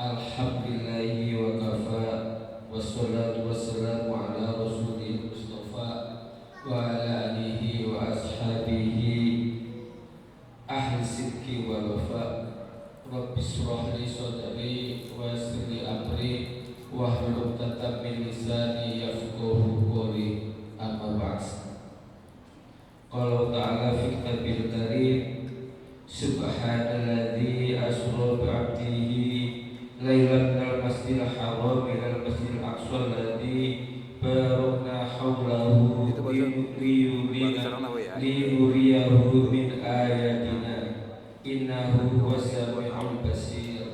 Alhamdulillahi wa kafa. Wassalatu wassalamu ala rasulil mustafa wa ala alihi wa ashabihi ahli sidki wal wafa. Rabbi shrah li sadri wa yassir li amri wahlul 'uqdatam min lisani yafqahu qawli. Amma ba'd. Qala ta'ala fi kitabil karim, subhanalladzi asra bi 'abdihi lailan minal masjidil haram ilal masjidil aqsa alladzi barakna hawlahu liyuriyahu min ayatina innahu huwas samiul basir.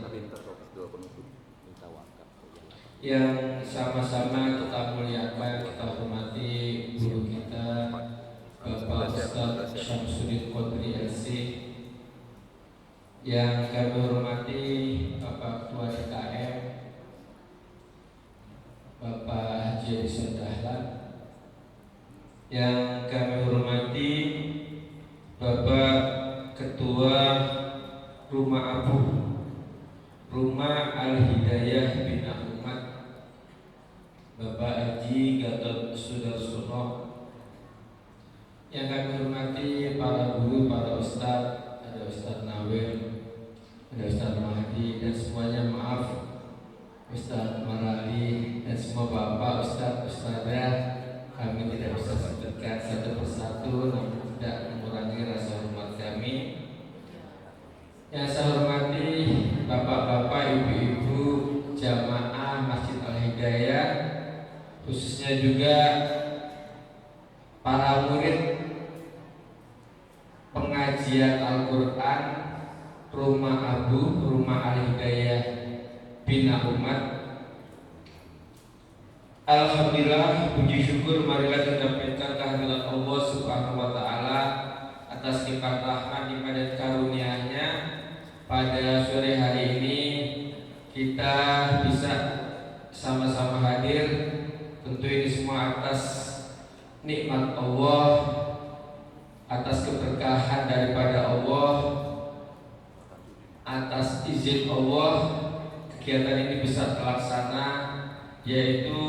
Yang sama-sama kita muliakan, kita hormati guru kita Bapak Ustaz Syamsuddin Qadri LC, yang kami hormati Bapak Ketua DKM Bapak Haji Edison Dahlan, yang kami hormati Bapak Ketua Rumah Abu Rumah Al-Hidayah Bina Umat Bapak Haji Gatot Sudarsono, yang kami hormati para guru, para ustadz, ada Ustadz Nawir, ada Ustadz Mahdi, dan semuanya maaf Ustadz Marali dan semua bapak, ustadz, ustadzah, kami tidak bisa sebutkan satu persatu, namun tidak mengurangi rasa hormat kami. Yang saya hormati bapak-bapak, ibu-ibu jamaah Masjid Al-Hidayah, khususnya juga para murid pengajian Al-Quran Rumah Abu Rumah Al-Hidayah Bina Umat. Alhamdulillah, puji syukur marilah kita panjatkan kehadirat Allah Subhanahu wa taala atas limpahan rahmat dan karunia-Nya. Pada sore hari ini kita bisa sama-sama hadir, tentu ini semua atas nikmat Allah, atas keberkahan daripada Allah, atas izin Allah kegiatan ini bisa terlaksana, yaitu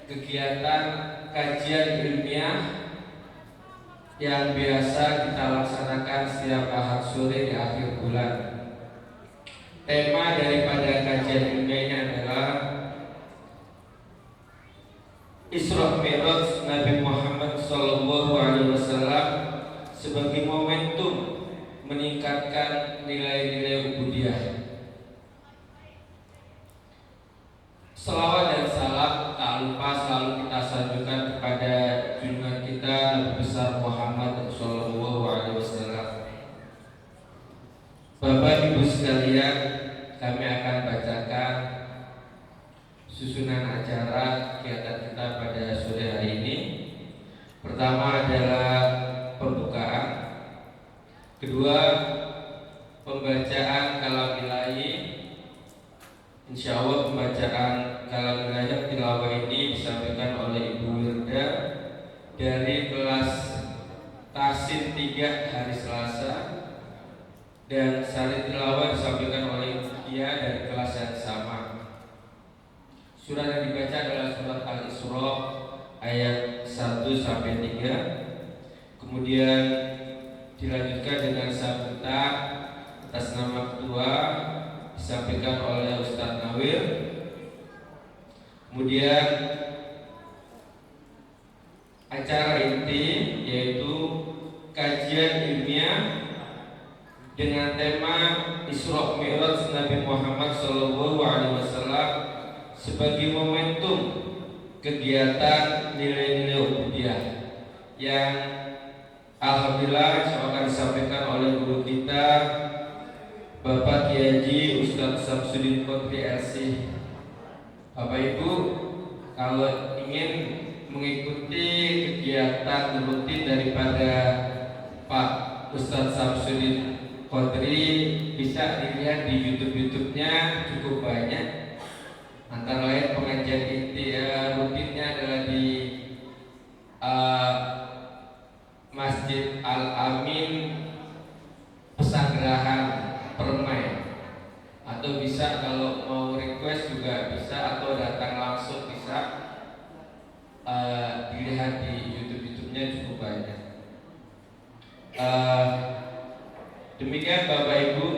kegiatan kajian ilmiah yang biasa kita laksanakan setiap Ahad sore di akhir bulan. Tema daripada kajian ilmiahnya adalah Isra Mi'raj Nabi Muhammad SAW sebagai momentum meningkatkan nilai-nilai ubudiyah. Selawat dan salam tak lupa selalu kita sanjungkan kepada junjungan kita Nabi besar Muhammad SAW. Bapak Ibu sekalian, kami akan bacakan susunan acara kegiatan kita pada sore hari ini. Pertama adalah pembukaan, kedua pembacaan kalam ilahi. Insya Allah pembacaan kalam ilahi tilawah ini disampaikan oleh Ibu Wirda dari kelas Tasin 3 hari Selasa, dan sari tilawah disampaikan oleh Ibu Tia dari kelas yang sama. Surat yang dibaca adalah surat Al-Isra ayat 1-3. Kemudian dilanjutkan dengan sambutan atas nama ketua disampaikan oleh Ustadz Nawir. Kemudian acara inti yaitu kajian ilmiah dengan tema Isra Mi'raj Nabi Muhammad SAW sebagai momentum kegiatan nilai-nilai ubudiyah, yang alhamdulillah akan disampaikan oleh guru kita Bapak Kiai Haji Ustaz Syamsuddin Qadri LC. Bapak Ibu, kalau ingin mengikuti kegiatan rutin daripada Pak Ustaz Syamsuddin Qadri, bisa dilihat di YouTube-nya cukup banyak. Antara lain pengajian inti rutinnya adalah di Masjid Al-Amin Pesanggerahan Permai, atau atau bisa kalau mau request juga bisa, atau datang langsung bisa. Dilihat di YouTube-nya cukup banyak. Demikian Bapak Ibu,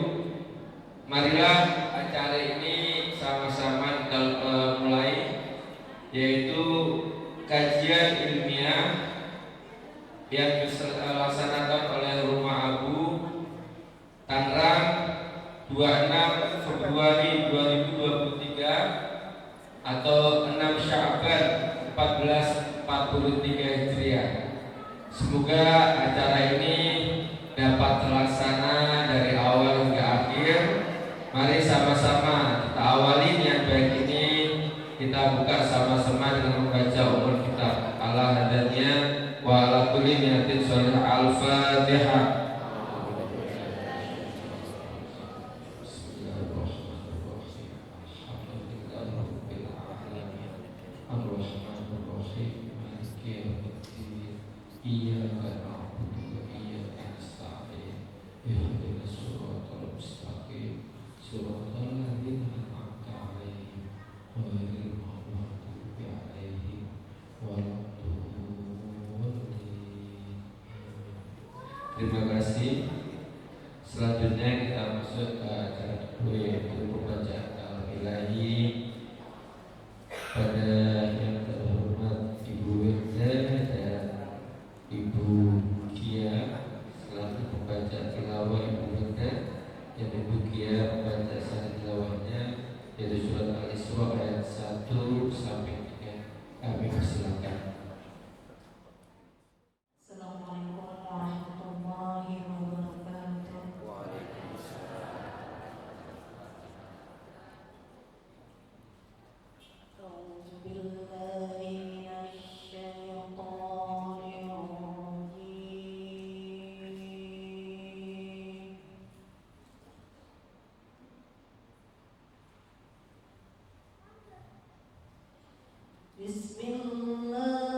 marilah acara ini sama-sama kita mulai, yaitu kajian ilmiah yang dilaksanakan oleh Rumah Abu Tangerang 26 Februari 2023 atau 6 Sya'ban 1443 Hijriah. Semoga acara ini dapat terlaksana dari awal hingga akhir. Mari sama-sama kita awali niat baik ini. Kita buka sama-sama dengan membaca umur kitab Allah hadanya wa ala kulli niyatin sholih. Al-Fatihah. Terima kasih. Selanjutnya kita masuk ke acara yaitu pembacaan kalam ilahi pada yang terhormat Ibu Wirda dan Ibu Kia. Selaku pembaca tilawah Ibu Wirda dan Ibu Kia membaca sari tilawahnya yaitu surat Al-Isra ayat 1 sampai 3. Kami persilakan. Bismillah.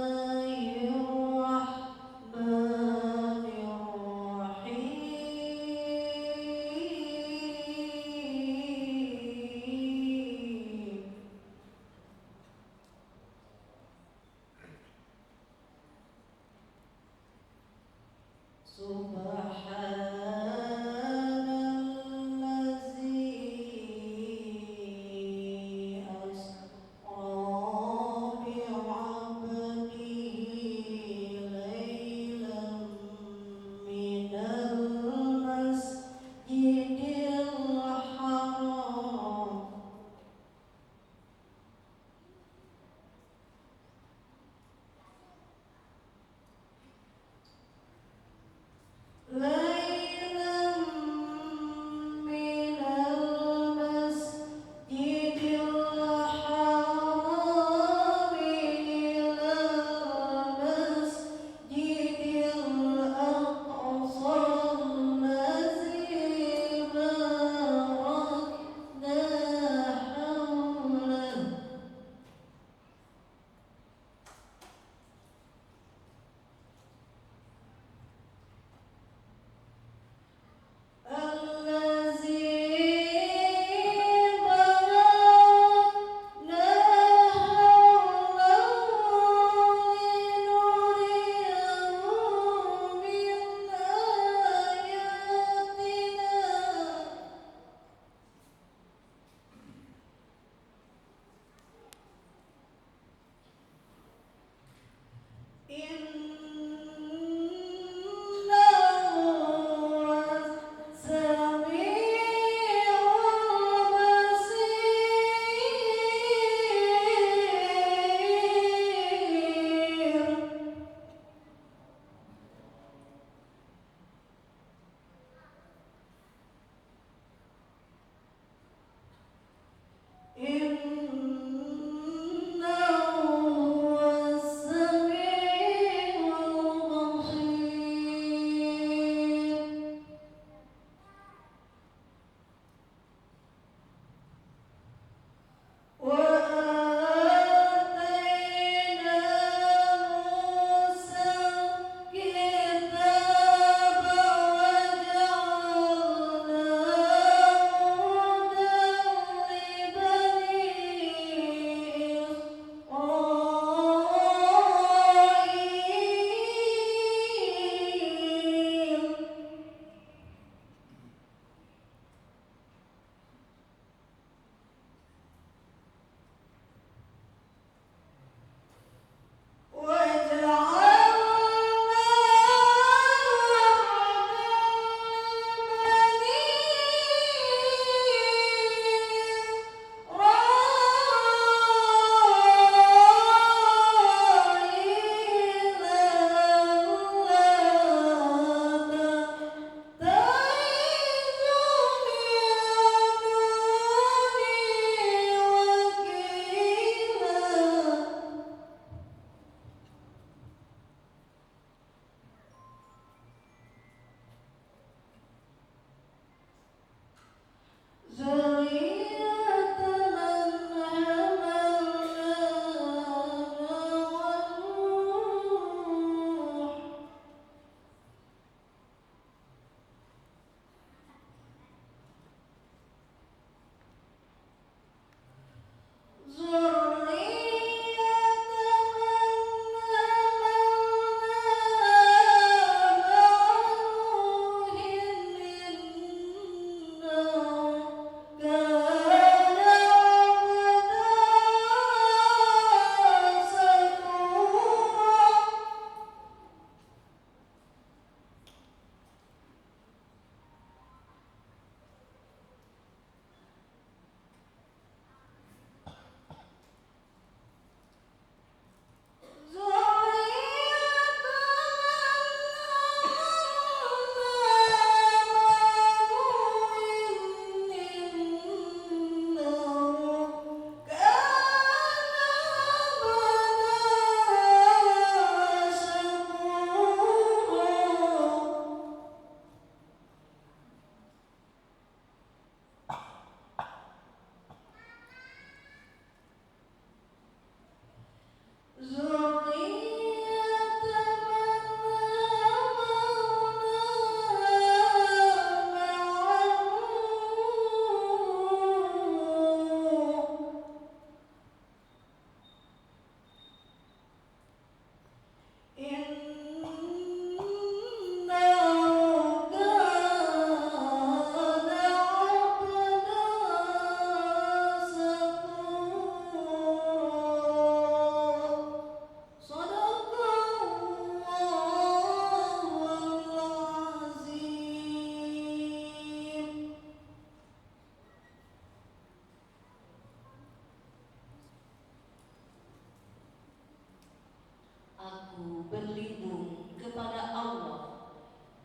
Aku berlindung kepada Allah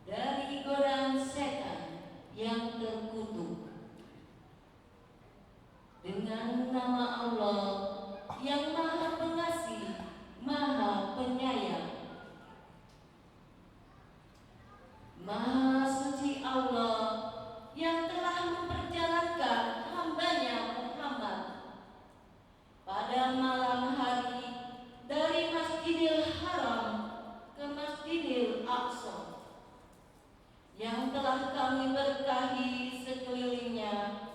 dari godaan setan yang terkutuk. Dengan nama Allah yang Maha Pengasih, Maha Penyayang. Maha suci Allah yang telah memperjalankan hambanya Muhammad pada malam hari dari Masjidil Haram ke Masjidil Aqsa, yang telah kami berkahi sekelilingnya,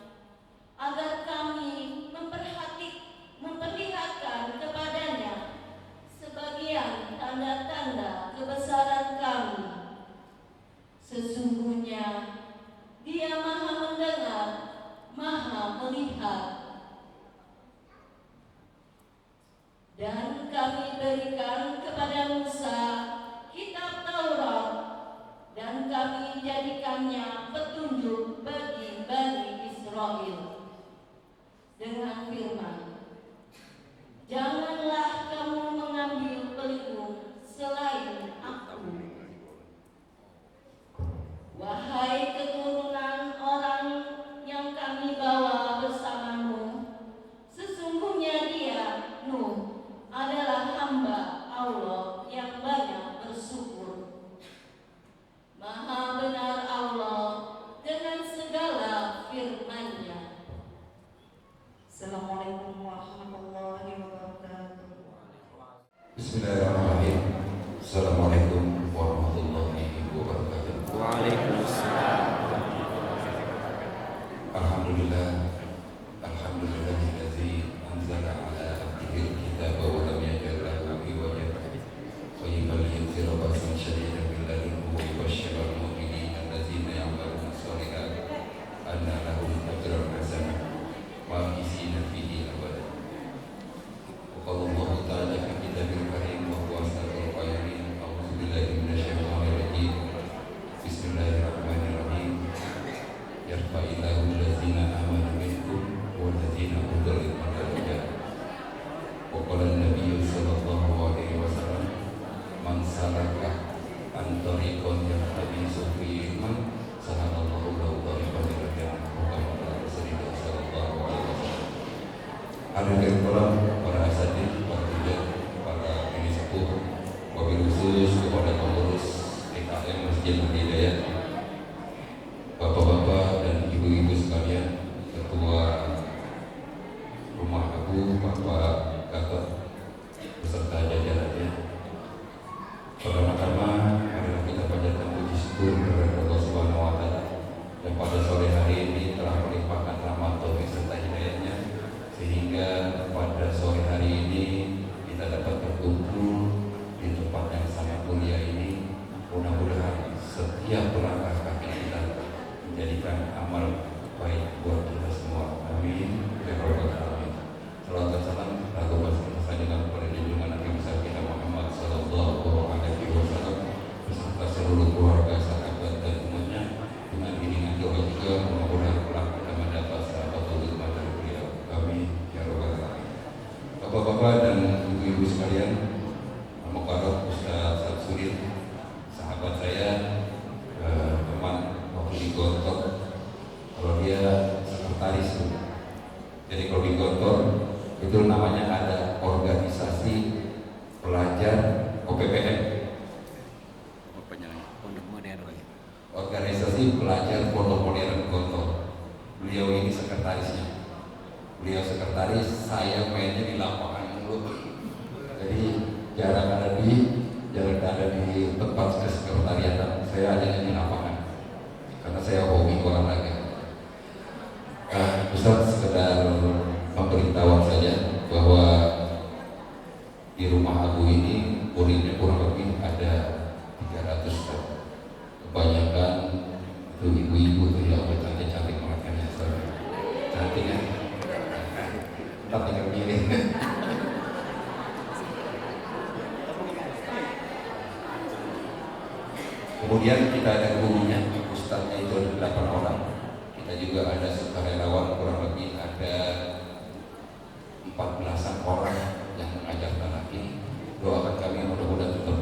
agar kami memperlihatkan kepadanya sebagian tanda-tanda kebesaran kami. Sesungguhnya Dia Maha mendengar, Maha melihat. Dan kami berikan kepada Musa kitab Taurat, dan kami jadikannya petunjuk bagi Bani Israel dengan firman, janganlah kamu mengambil pelindung selain Aku. Wahai keturunan orang yang kami bawa bersamamu, sesungguhnya dia, Nuh, adalah hamba Allah yang banyak bersyukur. Maha benar Allah dengan segala firman-Nya. Assalamualaikum warahmatullahi wabarakatuh. Bismillahirrahmanirrahim. Assalamualaikum warahmatullahi wabarakatuh. Waalaikumsalam. Alhamdulillah. Alhamdulillahillazi anzala ala abdihil kitaba wa lam yaj'al lahu iwaja. Qayyiman liyunzira ba'san shadidan min ladunhu wa yubashshiral mu'minina allazina ya'maluna shalihat anna lahum ajran hasanah makithina fihi abada. Qala Allah ta'ala fi kitabil karim wa huwa asdaqul qailin. A'udzu billahi minasyaitonir rajim. Bismillahirrahmanirrahim. Yarfa'illahu allazina amanu minkum wallazina utul ilma darajat. Wa qala an-nabiy sallallahu alaihi wasallam, man salaka an tariqan yahtabisu fihi ilman sahalallahu lahu tariqan ila jannah. Muhammad Rasulullah sallallahu alaihi wasallam. Hadirin kiram, para asatidz, para tujuh, para ini sepuh, wabil khusus kepada pengurus DKM Masjid Al-Hidayah, bapak-bapak dan ibu-ibu sekalian, ketua rumah Abu, Bapak Gatot, beserta jajarannya. Pertama-tama, marilah kita panjatkan puji syukur kepada Allah Subhanahu wa Ta'ala yang pada sore hari ini telah melimpahkan rahmat taufik serta hidayahnya, sehingga pada sore hari ini kita dapat berkumpul di tempat yang sangat mulia ini. Mudah-mudahan setiap langkah kaki kita menjadikan amal baik buat kita semua. Amin. Ya Rabbal Alamin. Salawat dan salam lalu bersama dengan para junjungan Nabi besar kita Muhammad sallallahu alaihi wasallam beserta seluruh keluarga, sahabat dan umatnya, dengan bimbingan doa juga mudah-mudahan kelak kita mendapat sahabatul hikmah dari beliau. Amin. Ya Rabbal Alamin. Bapak-bapak dan ibu-ibu sekalian, Mukarram Ustaz Samsudin, sahabat saya, teman waktu di Gontor, kalau dia sekretaris tuh. Jadi kalau di Gontor itu namanya ada organisasi pelajar OPPM, Pondok Modern. organisasi pelajar Pondok Modern Gontor. Beliau ini sekretarisnya. Beliau sekretaris, saya mainnya di lapangan dulu. Jadi jarang ada di tempat sekretariatan. Saya hanya di lapangan karena saya hobi olahraga. Ustaz sekedar pemberitahuan saja bahwa di rumah Abu ini muridnya kurang lebih ada 300. Kebanyakan itu ibu-ibu tuh yang cantik-cantik banget kan ya, cantik ya. Kita tinggal pilih. Kemudian kita ada gurunya, ustadznya itu ada 8 orang. Kita juga ada sukarelawan, kurang lebih ada 14-an orang yang mengajarkan lagi. Doakan kami mudah-mudahan tetap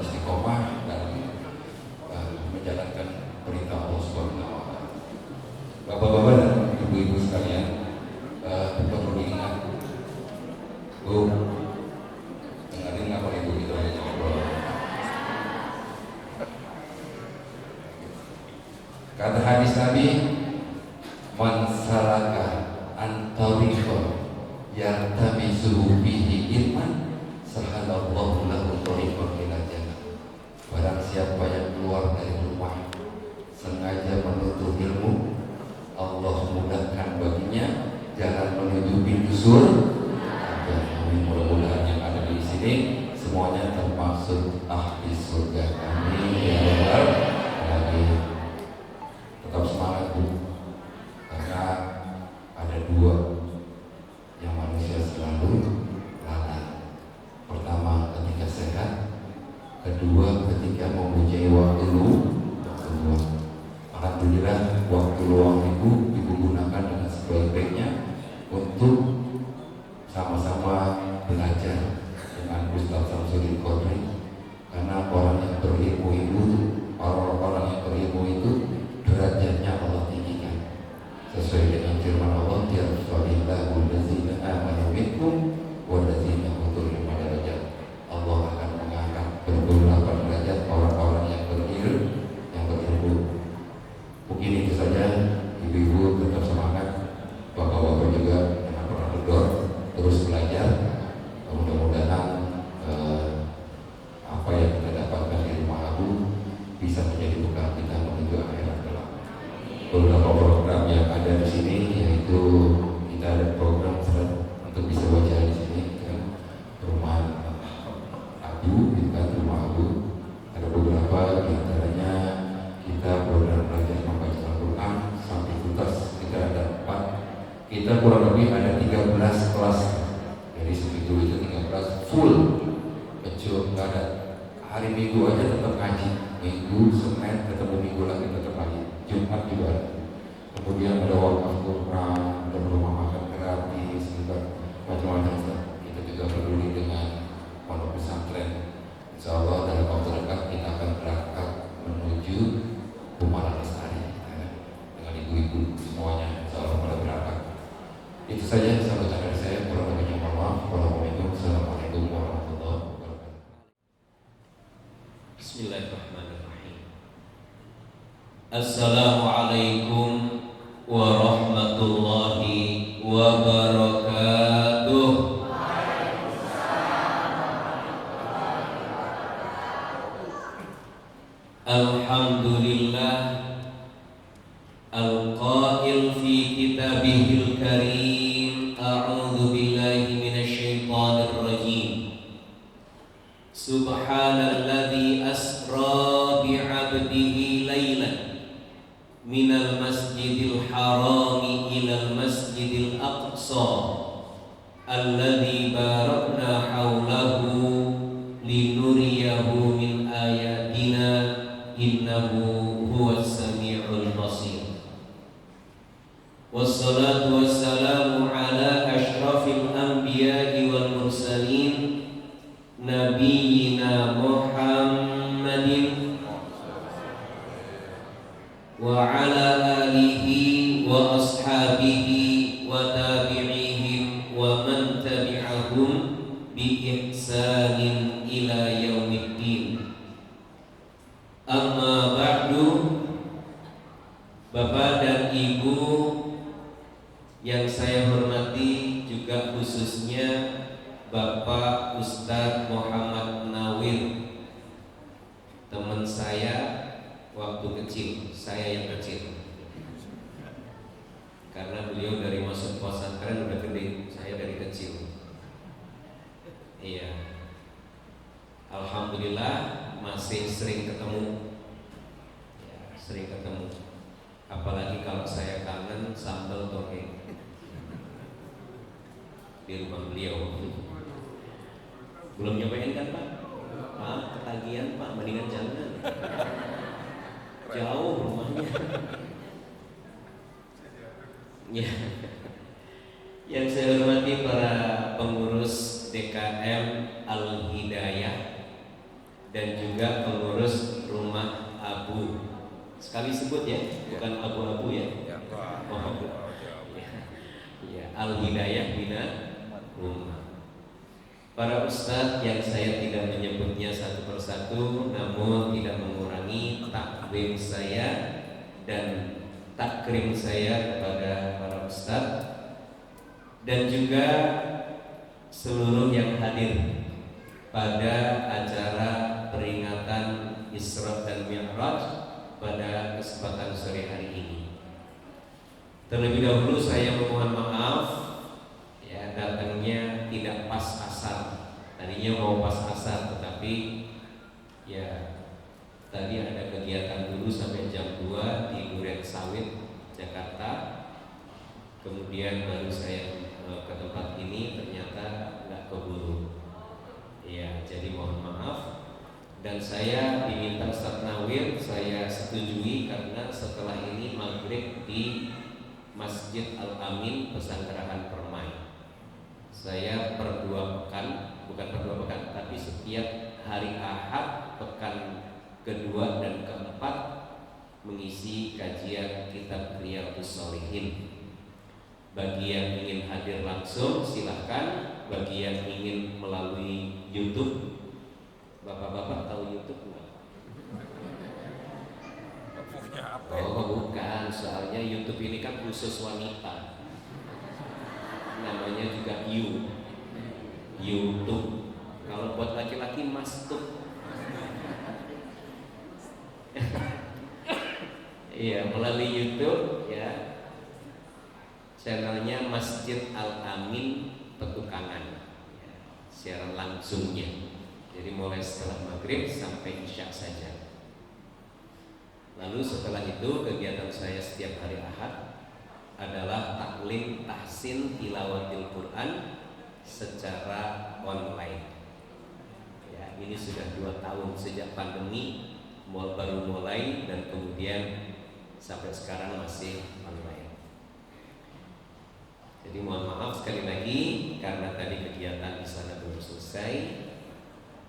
syaitan yaltamisuhu bihi ilman sahalallahu lahu thariqan ila jannah. Barang siapa yang keluar dari rumah sengaja menuntut ilmu, Allah mudahkan baginya jalan menuju pintu surga. Amin. Mudah-mudahan yang ada di sini semuanya termasuk ahli surga. Amin ya rabbal alamin. Tetap semangat Bu, karena ada dua yang manusia selalu lalai. Pertama ketika sehat, kedua ketika mempunyai waktu luang. Alhamdulillah waktu luang ibu gunakan dengan sebaik-baiknya untuk sama-sama belajar dengan Ustaz Samsudin Qadri, karena orang yang berilmu itu, orang-orang yang berilmu itu derajatnya Allah tinggikan sesuai dengan firman Allah, yarfa'illahu allazina amanu minkum wallazina utul ilma darajat. Allah akan mengangkat beberapa derajat orang-orang yang berilmu, yang berilmu. Mungkin itu saja. Ibu-ibu tetap semangat, bapak-bapak juga jangan pernah kendor, terus belajar. Mudah-mudahan apa yang kita dapatkan di rumah Abu bisa menjadi bekal kita menuju akhirat kelak. Beberapa program yang ada di sini, yaitu kita ada program untuk bisa baca di sini, kan? Rumah Abu, kan rumah Abu. Ada beberapa di antaranya kita program belajar membaca Al-Quran sampai tuntas. Kita ada 4, kita kurang lebih ada 13 kelas. Jadi segitu itu 13 full kecil, nggak ada. Hari Minggu aja tetap ngaji, Minggu, Senin ketemu Minggu lagi tetap ngaji, Jumat juga ada. Kemudian ada wakaf Quran, ada rumah makan gratis, juga macam-macam. Kita juga peduli dengan pondok pesantren. Insya Allah dalam waktu dekat kita akan berangkat menuju Bumaran Lestari, dengan ibu-ibu semuanya. Insya Allah pada berangkat. Itu saja sambutan dari saya. Kurang lebihnya mohon maaf. Wassalamualaikum warahmatullahi wabarakatuh. Bismillahirrahmanirrahim. Assalamualaikum warahmatullahi wabarakatuh. Alhamdulillah al-qail fi kitabihil karim, a'udzu billahi minasyaitonir rajim. Subhanalladzi asra bi'abdihi laylan minal masjidil harami ilal masjidil aqsa alladzi barakna haulahu linuriyahu min ayatina innahu huwas sami'ul basir. Wassalatu wassalamu ala asyrafil anbiya'i wal mursalin nabiyyina Muhammadin wa ala alihi wa ashabihi wa tabi'ihim wa man tabi'ahum bi ihsanin ila yaumiddin. Amma ba'du. Bapak dan Ibu yang saya hormati, juga khususnya Bapak Ustadz Muhammad Nawir, teman saya waktu kecil, saya yang kecil. Karena beliau dari masuk pesantren udah gede, saya dari kecil. Iya. Alhamdulillah masih sering ketemu. Ya, sering ketemu. Apalagi kalau saya kangen sambal toge di rumah beliau. Belum nyobain kan Pak? Pak, ketagihan Pak, mendingan jangan. Jauh rumahnya. Ya. Yang saya hormati para pengurus DKM Al-Hidayah dan juga pengurus Rumah Abu. Sekali sebut ya, bukan abu-abu ya. Oh, ya. Al-Hidayah Bina Rumah. Para ustadz yang saya tidak menyebutnya satu persatu, namun tidak mengurangi taklim saya dan takrim saya kepada para ustadz. dan juga seluruh yang hadir pada acara peringatan Isra dan Mi'raj pada kesempatan sore hari ini. Terlebih dahulu saya memohon maaf ya, datangnya tidak pas asar. Tadinya mau pas asar, tetapi ya tadi ada kegiatan dulu sampai jam 2 di Duren Sawit, Jakarta. Kemudian baru saya ke tempat ini, ternyata nggak keburu. Ya, jadi mohon maaf. Dan saya diminta Ustaz Nawir, saya setujui karena setelah ini maghrib di Masjid Al-Amin Pesanggerahan Permai. Saya per 2 pekan, bukan per 2 pekan, tapi setiap hari Ahad pekan kedua dan keempat mengisi kajian kitab Riyadhus Shalihin. Bagi yang ingin hadir langsung silahkan, bagi yang ingin melalui YouTube, bapak-bapak tahu YouTube nggak? Oh bukan, soalnya YouTube ini kan khusus wanita, namanya juga YouTube. Kalau buat laki-laki Mastuk. Iya, melalui YouTube ya, channelnya Masjid Al-Amin Petukangan ya, siaran langsungnya. Jadi mulai setelah maghrib sampai isya saja. Lalu setelah itu kegiatan saya setiap hari Ahad adalah taklim tahsin tilawatil Quran secara online. Ya, ini sudah 2 tahun sejak pandemi baru mulai dan kemudian sampai sekarang masih online. Jadi mohon maaf sekali lagi karena tadi kegiatan di sana belum selesai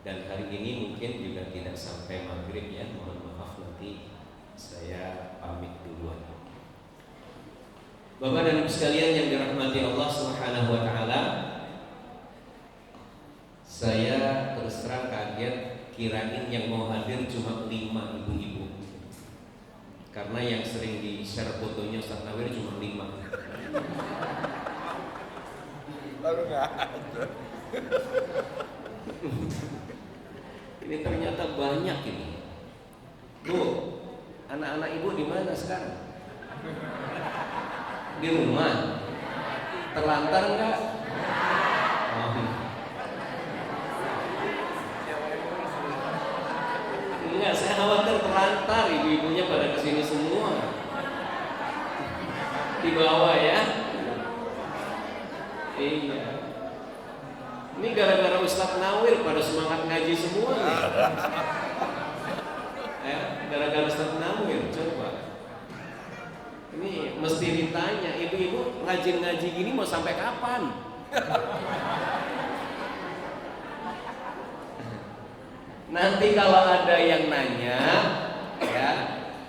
dan hari ini mungkin juga tidak sampai maghrib ya. Mohon maaf, nanti saya pamit duluan. Bapak dan Ibu sekalian yang dirahmati Allah Subhanahu wa taala, saya terus terang kaget, kirain yang mau hadir cuma 5 ibu-ibu. Karena yang sering di-share fotonya Ustaz Nawir cuma 5. Lalu nggak ada. Ini ternyata banyak ini. Bu, anak-anak ibu di mana sekarang? Di rumah? Terlantar enggak? Oh. Enggak, saya khawatir terlantar, ibu-ibunya pada kesini semua. Di bawah ya. Iya. Ini gara-gara Ustaz Nawir pada semangat ngaji semua nih. Ya, gara-gara Ustaz Nawir, coba. Ini mesti ditanya, ibu-ibu rajin ngaji gini mau sampai kapan? Nanti kalau ada yang nanya, ya,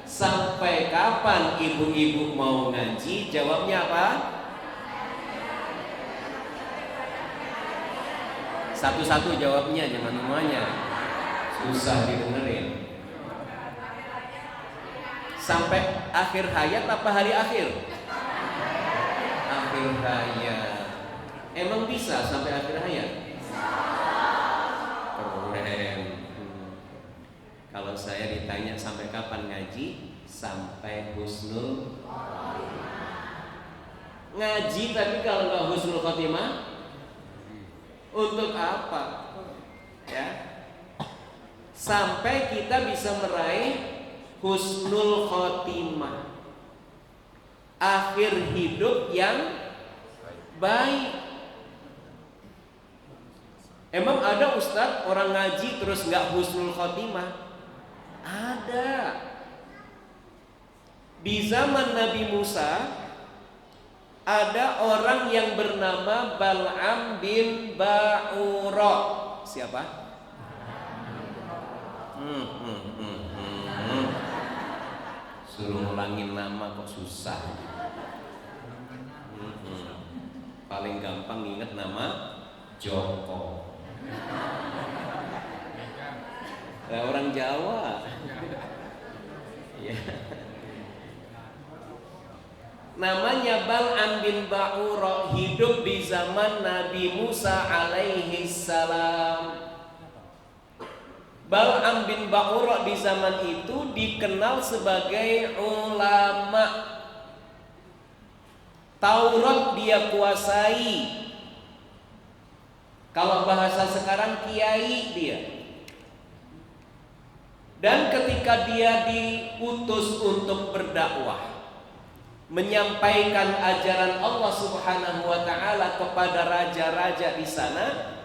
sampai kapan ibu-ibu mau ngaji? Jawabnya apa? Satu-satu jawabnya, jangan semuanya. Susah didengerin. Sampai akhir hayat apa hari akhir? Akhir hayat. Emang bisa sampai akhir hayat? Keren. Kalau saya ditanya sampai kapan ngaji, sampai husnul ngaji. Tapi kalau nggak husnul khotimah, untuk apa? Ya, sampai kita bisa meraih husnul khotimah, akhir hidup yang baik. Emang ada Ustadz orang ngaji terus nggak husnul khotimah? Ada. Di zaman Nabi Musa ada orang yang bernama Bal'am bin Ba'ura. Siapa? Suruh ngulangin nama kok susah. Paling gampang ingat nama Joko. Nah, orang Jawa. Ya. Namanya Bal'am bin Ba'ura, hidup di zaman Nabi Musa alaihi salam. Bal'am bin Ba'ura di zaman itu dikenal sebagai ulama. Taurat dia kuasai. Kalau bahasa sekarang kiai dia. Dan ketika dia diutus untuk berdakwah, menyampaikan ajaran Allah Subhanahu wa taala kepada raja-raja di sana,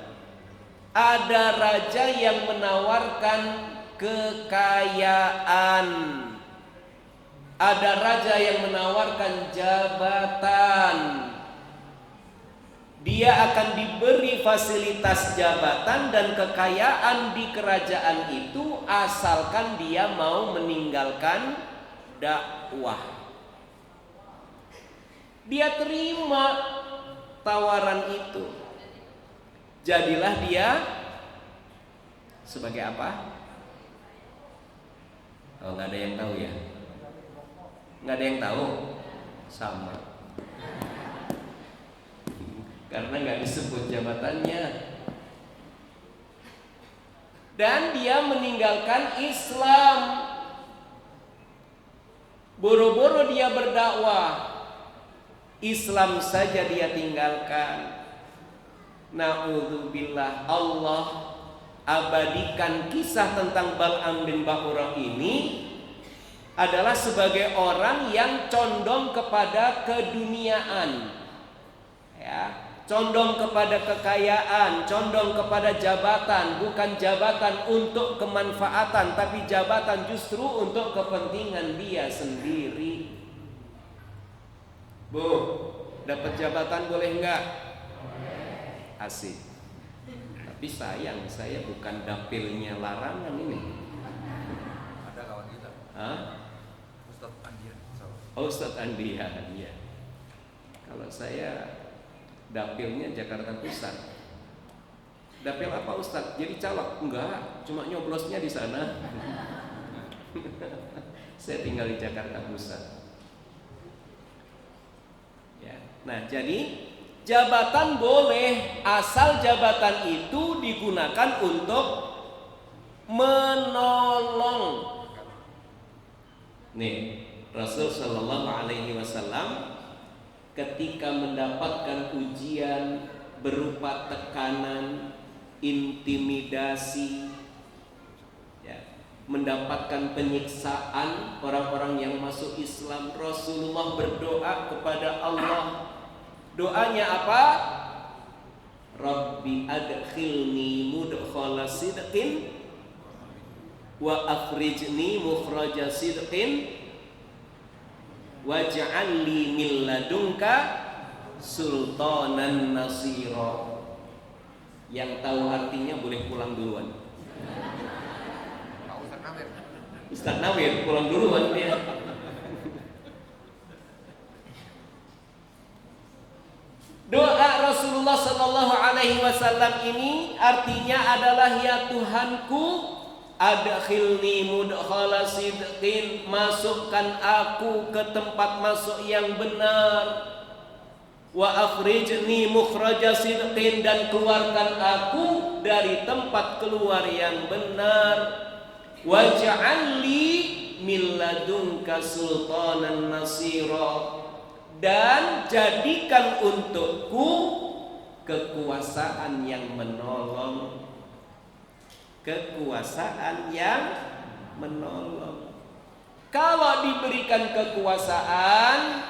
ada raja yang menawarkan kekayaan. Ada raja yang menawarkan jabatan. Dia akan diberi fasilitas jabatan dan kekayaan di kerajaan itu asalkan dia mau meninggalkan dakwah. Dia terima tawaran itu. Jadilah dia sebagai apa? Oh, nggak ada yang tahu ya? Nggak ada yang tahu? Sama. Karena nggak disebut jabatannya. Dan dia meninggalkan Islam. Boro-boro dia berdakwah, Islam saja dia tinggalkan. Na'udzubillah, Allah abadikan kisah tentang Bal'am bin Ba'ura ini adalah sebagai orang yang condong kepada keduniaan, ya, condong kepada kekayaan, condong kepada jabatan, bukan jabatan untuk kemanfaatan, tapi jabatan justru untuk kepentingan dia sendiri. Bu, dapat jabatan boleh enggak? Asik. Tapi sayang, saya bukan dapilnya larangan ini. Ada kawan kita. Hah? Ustadz Andian. Oh, Ustadz Andian, ya. Kalau saya dapilnya Jakarta Pusat. Dapil apa Ustadz? Jadi caleg? Enggak, cuma nyoblosnya di sana. Saya tinggal di Jakarta Pusat. Ya. Nah, jadi jabatan boleh asal jabatan itu digunakan untuk menolong. Nih, Rasul Shallallahu Alaihi Wasallam ketika mendapatkan ujian berupa tekanan, intimidasi, ya, mendapatkan penyiksaan orang-orang yang masuk Islam, Rasulullah berdoa kepada Allah. Doanya apa? Rabbi adkhilni mudkhala sidqin wa akhrijni mukhraja sidqin waj'al li min ladunka sultanan nasira. Yang tahu artinya boleh pulang duluan. Ustaz Nawir pulang duluan dia. Doa Rasulullah Sallallahu Alaihi Wasallam ini artinya adalah, ya Tuhanku, adkhilni mudkhala sidqin, masukkan aku ke tempat masuk yang benar, wa akhrijni mukhraja sidqin, dan keluarkan aku dari tempat keluar yang benar, waj'al li min ladunka sultanan nasira, dan jadikan untukku kekuasaan yang menolong. Kekuasaan yang menolong. Kalau diberikan kekuasaan,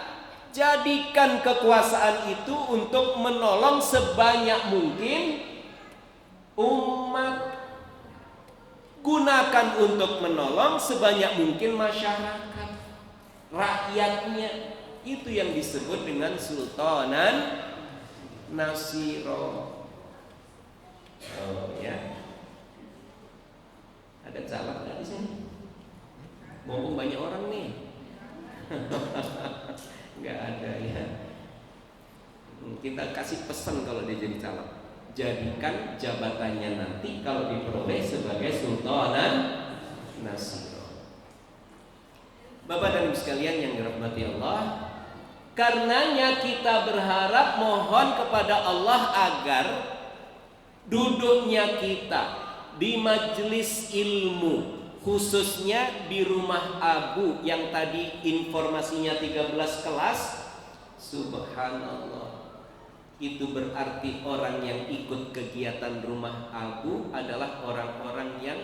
jadikan kekuasaan itu untuk menolong sebanyak mungkin umat. Gunakan untuk menolong sebanyak mungkin masyarakat, rakyatnya. Itu yang disebut dengan sultanan nasiro. Oh ya. Ada caleg nggak di sini? Mumpung banyak orang nih. Nggak ada ya. Kita kasih pesan kalau dia jadi caleg, jadikan jabatannya nanti kalau diperoleh sebagai sultanan nasiro. Bapak dan Ibu sekalian yang dirahmati Allah, Karenanya kita berharap, mohon kepada Allah agar duduknya kita di majelis ilmu, khususnya di rumah Abu yang tadi informasinya 13 kelas, subhanallah, itu berarti orang yang ikut kegiatan rumah Abu adalah orang-orang yang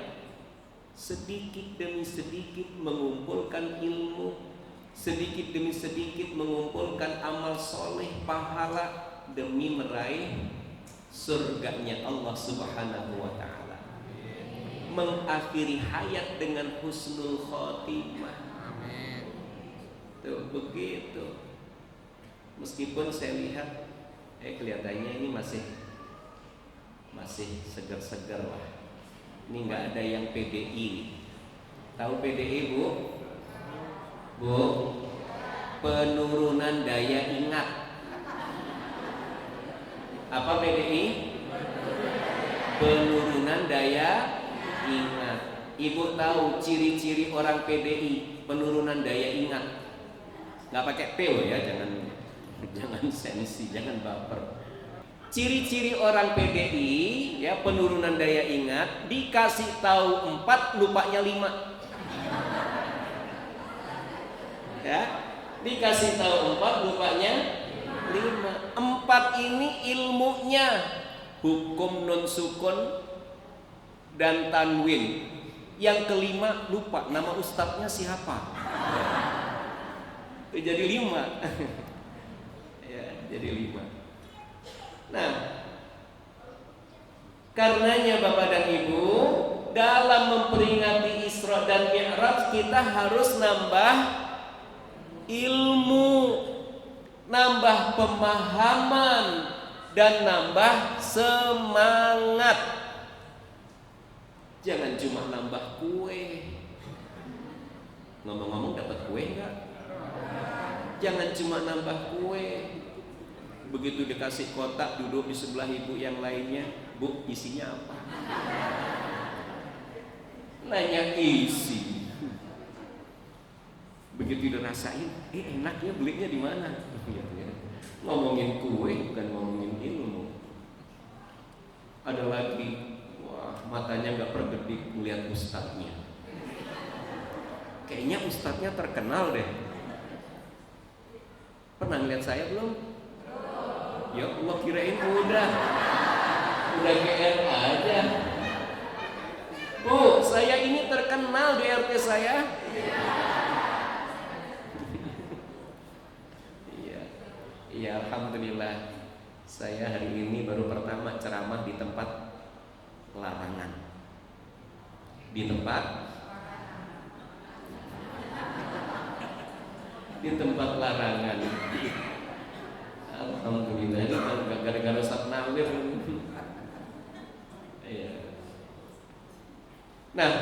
sedikit demi sedikit mengumpulkan ilmu, sedikit demi sedikit mengumpulkan amal soleh, pahala demi meraih surganya Allah Subhanahu wa ta'ala, mengakhiri hayat dengan husnul khotimah. Tuh begitu. Meskipun saya lihat kelihatannya ini masih segar-segar lah. Ini nggak ada yang PDI. Tahu PDI, Bu? Bu, penurunan daya ingat. Apa PDI? Penurunan daya ingat. Ibu tahu ciri-ciri orang PDI penurunan daya ingat? Nggak pakai P ya, jangan sensi, jangan baper. Ciri-ciri orang PDI ya penurunan daya ingat, dikasih tahu 4 lupanya 5. Ya, dikasih tahu 4 lupanya 5. 4 ini ilmunya hukum nun sukun dan tanwin. Yang kelima lupa nama ustadznya siapa. Jadi 5. Ya, jadi 5. Nah, karenanya Bapak dan Ibu, dalam memperingati Isra dan Mi'raj kita harus nambah ilmu, nambah pemahaman, dan nambah semangat. Jangan cuma nambah kue. Ngomong-ngomong, dapat kue enggak? Jangan cuma nambah kue. Begitu dikasih kotak, duduk di sebelah ibu yang lainnya, Bu, isinya apa? Nanya isi. Begitu dirasain, enaknya belinya di mana? Ngomongin kue bukan ngomongin ilmu. Ada lagi, wah, matanya nggak pergedik melihat ustadznya. Kayaknya ustadznya terkenal deh. Pernah ngeliat saya belum? Ya Allah, kirain udah GR aja. Bu, saya ini terkenal di RT saya. Iya, alhamdulillah. Saya hari ini baru pertama ceramah di tempat larangan. Di tempat larangan. Alhamdulillah, ini gara-gara Ustaz Nawir. Iya. Nah,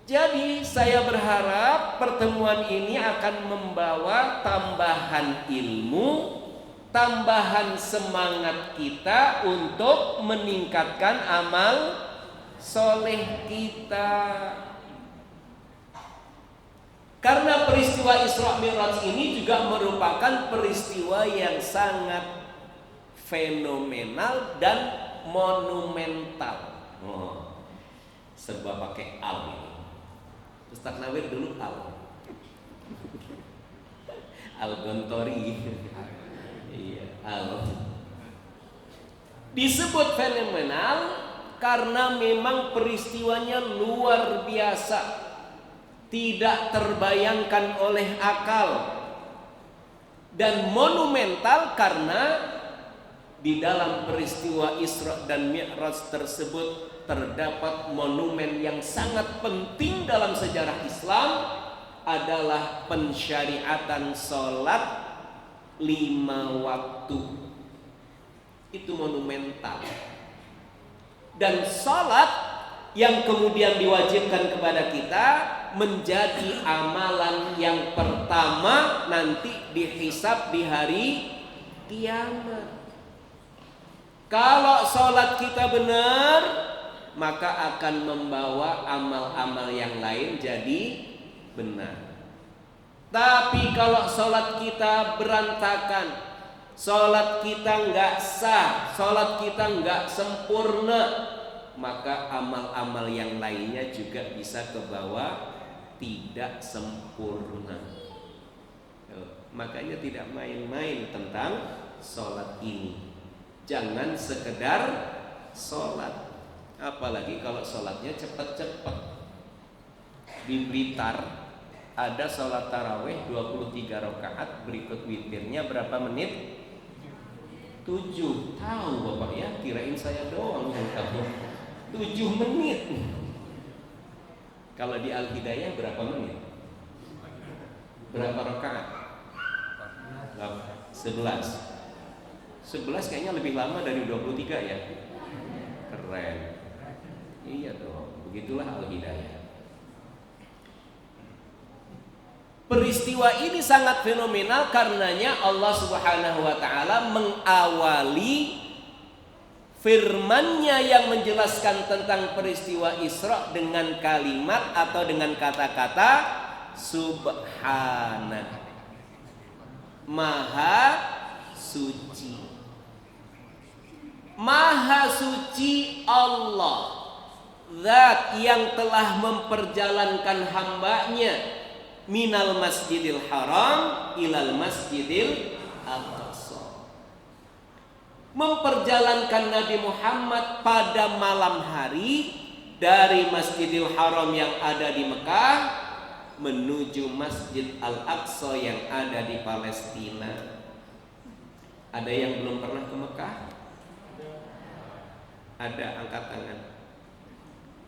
jadi saya berharap pertemuan ini akan membawa tambahan ilmu, tambahan semangat kita untuk meningkatkan amal soleh kita. Karena peristiwa Isra Mi'raj ini juga merupakan peristiwa yang sangat fenomenal dan monumental. Serba pakai al ini. Ustaz Nawir dulu Al-Gontori. Iya, al. Disebut fenomenal karena memang peristiwanya luar biasa. Tidak terbayangkan oleh akal. Dan monumental karena di dalam peristiwa Isra dan Mi'raj tersebut terdapat monumen yang sangat penting dalam sejarah Islam, adalah pensyariatan sholat 5 waktu. Itu monumental. Dan sholat yang kemudian diwajibkan kepada kita menjadi amalan yang pertama nanti dihisab di hari kiamat. Kalau sholat kita benar, maka akan membawa amal-amal yang lain jadi benar. Tapi kalau sholat kita berantakan, sholat kita nggak sah, sholat kita nggak sempurna, maka amal-amal yang lainnya juga bisa ke bawah, tidak sempurna. Makanya tidak main-main tentang sholat ini. Jangan sekedar sholat, apalagi kalau sholatnya cepat-cepat. Di Blitar ada sholat taraweh 23 rakaat, berikut witirnya berapa menit? 7. Tahu Bapak ya, kirain saya doang yang tahu. 7 menit. Kalau di Al-Hidayah berapa menit? Berapa rakaat? 11. 11 kayaknya lebih lama dari 23 ya. Keren. Iya dong, begitulah Al-Hidayah. Peristiwa ini sangat fenomenal karenanya Allah Subhanahu wa taala mengawali firman-Nya yang menjelaskan tentang peristiwa Isra dengan kalimat atau dengan kata-kata Subhana, Maha Suci. Maha suci Allah, Zat yang telah memperjalankan hambanya minal masjidil haram ilal masjidil aqsa, memperjalankan Nabi Muhammad pada malam hari dari Masjidil Haram yang ada di Mekah menuju Masjid Al-Aqsa yang ada di Palestina. Ada yang belum pernah ke Mekah? Ada, angkat tangan.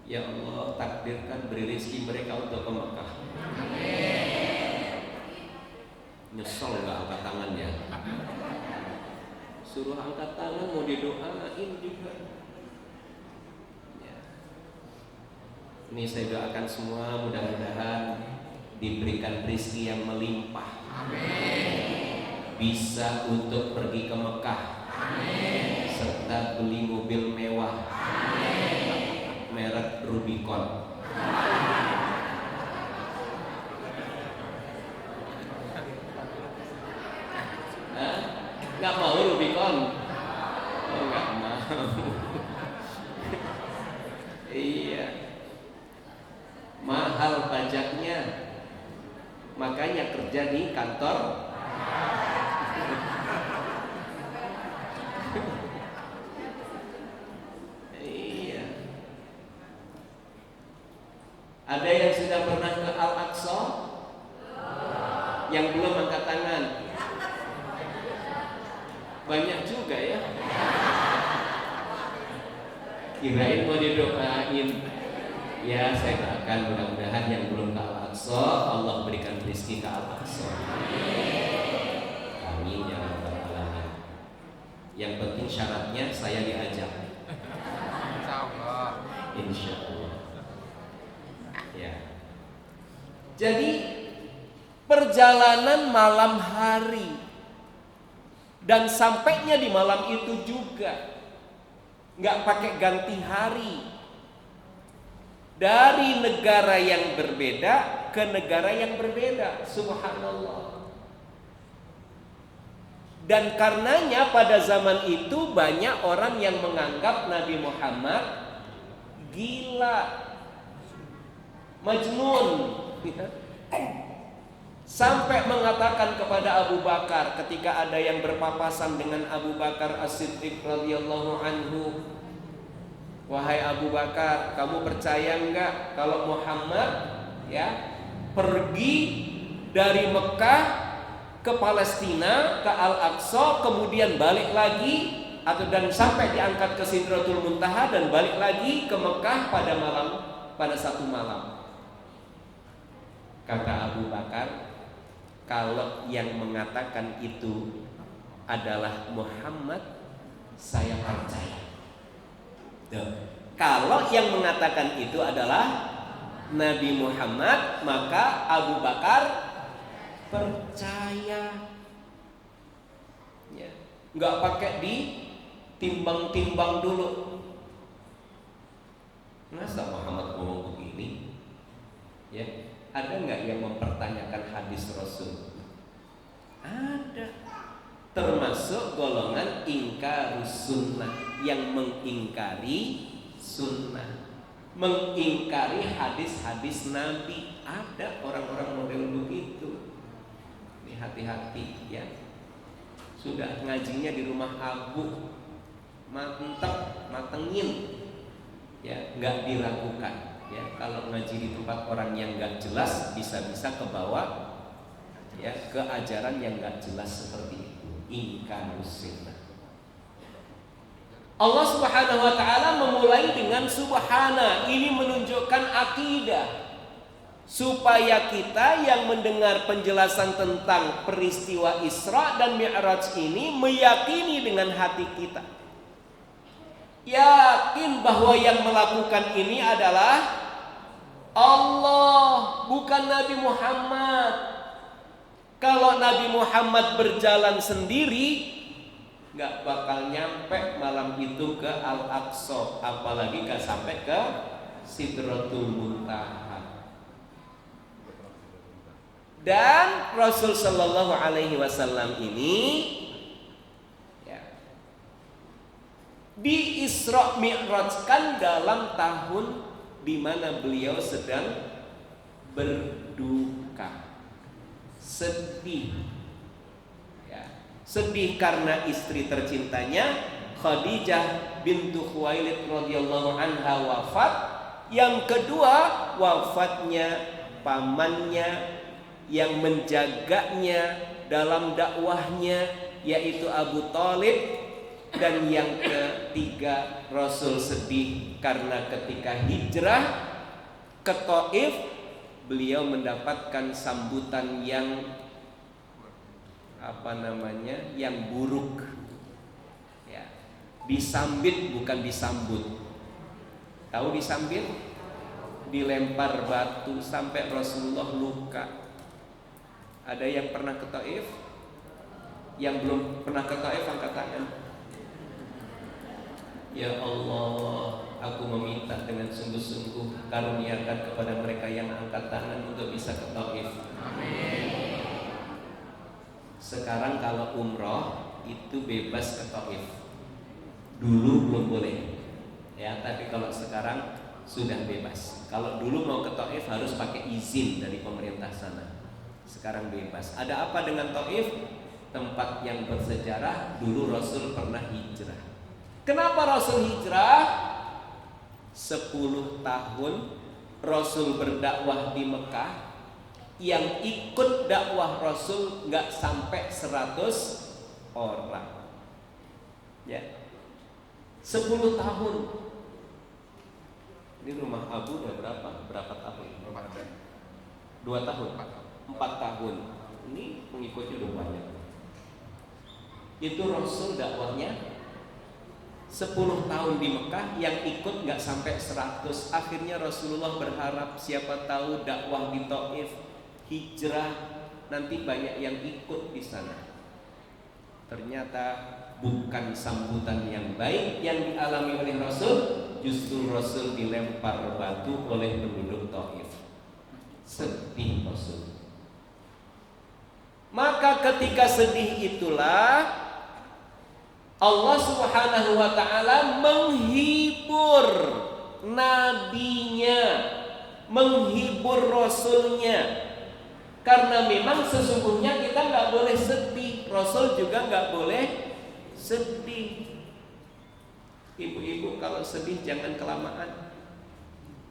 Ya Allah, takdirkan beri rezeki mereka untuk ke Mekah. Nyesel nggak angkat tangannya? Suruh angkat tangan, mau didoain juga. Ya. Ini saya doakan semua mudah-mudahan diberikan rezeki yang melimpah. Bisa untuk pergi ke Mekah. Serta beli mobil mewah. Merek Rubicon. Nggak mau Rubicon? Oh, nggak mau. Iya, mahal pajaknya, makanya kerja di kantor. Iya. Ada yang sudah pernah ke Al-Aqsa? Yang belum angkat tangan. Banyak juga ya. Kirain mau didoain. Ya, saya doakan mudah-mudahan yang belum ke Al-Aqsa Allah berikan rezeki ke Al-Aqsa. Amin ya rabbal alamin. Yang penting syaratnya saya diajak. Insyaallah. Insyaallah. Ya. Jadi perjalanan malam hari dan sampainya di malam itu juga nggak pakai ganti hari, dari negara yang berbeda ke negara yang berbeda. Subhanallah. Dan karenanya pada zaman itu banyak orang yang menganggap Nabi Muhammad gila, majnun, sampai mengatakan kepada Abu Bakar ketika ada yang berpapasan dengan Abu Bakar As-Siddiq radhiyallahu anhu, wahai Abu Bakar, kamu percaya enggak kalau Muhammad ya pergi dari Mekah ke Palestina, ke Al-Aqsa, kemudian balik lagi, atau dan sampai diangkat ke Sidratul Muntaha dan balik lagi ke Mekah pada satu malam. Kata Abu Bakar, kalau yang mengatakan itu adalah Muhammad, saya percaya. Kalau yang mengatakan itu adalah Nabi Muhammad, maka Abu Bakar percaya. Ya, nggak pakai ditimbang-timbang dulu. Masa Muhammad ngomong begini? Ya, Ada nggak yang mempertanyakan hadis Rasul? Ada. Termasuk golongan ingkarus sunnah, yang mengingkari sunnah, mengingkari hadis-hadis Nabi. Ada orang-orang model begitu. Ini hati-hati ya. Sudah ngajinya di rumah Abu, mantep, matengin, ya nggak diragukan. Ya, kalau ngaji di tempat orang yang nggak jelas, bisa-bisa ke bawah ya ke ajaran yang nggak jelas seperti itu. Ingkarus sunnah. Allah Subhanahu wa taala memulai dengan subhana. Ini menunjukkan akidah, supaya kita yang mendengar penjelasan tentang peristiwa Isra dan Mi'raj ini meyakini dengan hati kita, yakin bahwa yang melakukan ini adalah Allah, bukan Nabi Muhammad. Kalau Nabi Muhammad berjalan sendiri, nggak bakal nyampe malam itu ke Al-Aqsa, apalagi nggak sampai ke Sidratul Muntaha. Dan Rasul Shallallahu Alaihi Wasallam ini ya, di Isra Mi'rajkan dalam tahun di mana beliau sedang berduka, sedih ya. Sedih karena istri tercintanya Khadijah bintu Khuwailid radhiyallahu anha wafat. Yang kedua, wafatnya pamannya yang menjaganya dalam dakwahnya, yaitu Abu Thalib. Dan yang ketiga, Rasul sedih karena ketika hijrah ke Thaif, beliau mendapatkan sambutan yang yang buruk ya. Disambit bukan disambut. Tahu disambit? Dilempar batu sampai Rasulullah luka. Ada yang pernah ke Thaif? Yang belum pernah ke Thaif angkat tangan. Ya Allah, aku meminta dengan sungguh-sungguh karuniakan kepada mereka yang angkat tangan untuk bisa ke Thaif. Amin. Sekarang kalau umroh itu bebas ke Thaif. Dulu belum boleh. Ya, tapi kalau sekarang sudah bebas. Kalau dulu mau ke Thaif harus pakai izin dari pemerintah sana. Sekarang bebas. Ada apa dengan Thaif? Tempat yang bersejarah, dulu Rasul pernah hijrah. Kenapa Rasul hijrah? 10 tahun Rasul berdakwah di Mekah. Yang ikut dakwah Rasul gak sampai 100 orang ya. 10 tahun. Ini rumah Abu udah berapa tahun? 2 tahun, 4 tahun. Ini pengikutnya udah banyak. Itu Rasul dakwahnya 10 tahun di Mekah, yang ikut nggak sampai 100. Akhirnya Rasulullah berharap siapa tahu dakwah di Thaif, hijrah, nanti banyak yang ikut di sana. Ternyata bukan sambutan yang baik yang dialami oleh Rasul, justru Rasul dilempar batu oleh penduduk Thaif. Sedih Rasul. Maka ketika sedih itulah Allah Subhanahu wa ta'ala menghibur nabinya, menghibur rasulnya. Karena memang sesungguhnya kita nggak boleh sedih, Rasul juga nggak boleh sedih. Ibu-ibu kalau sedih jangan kelamaan,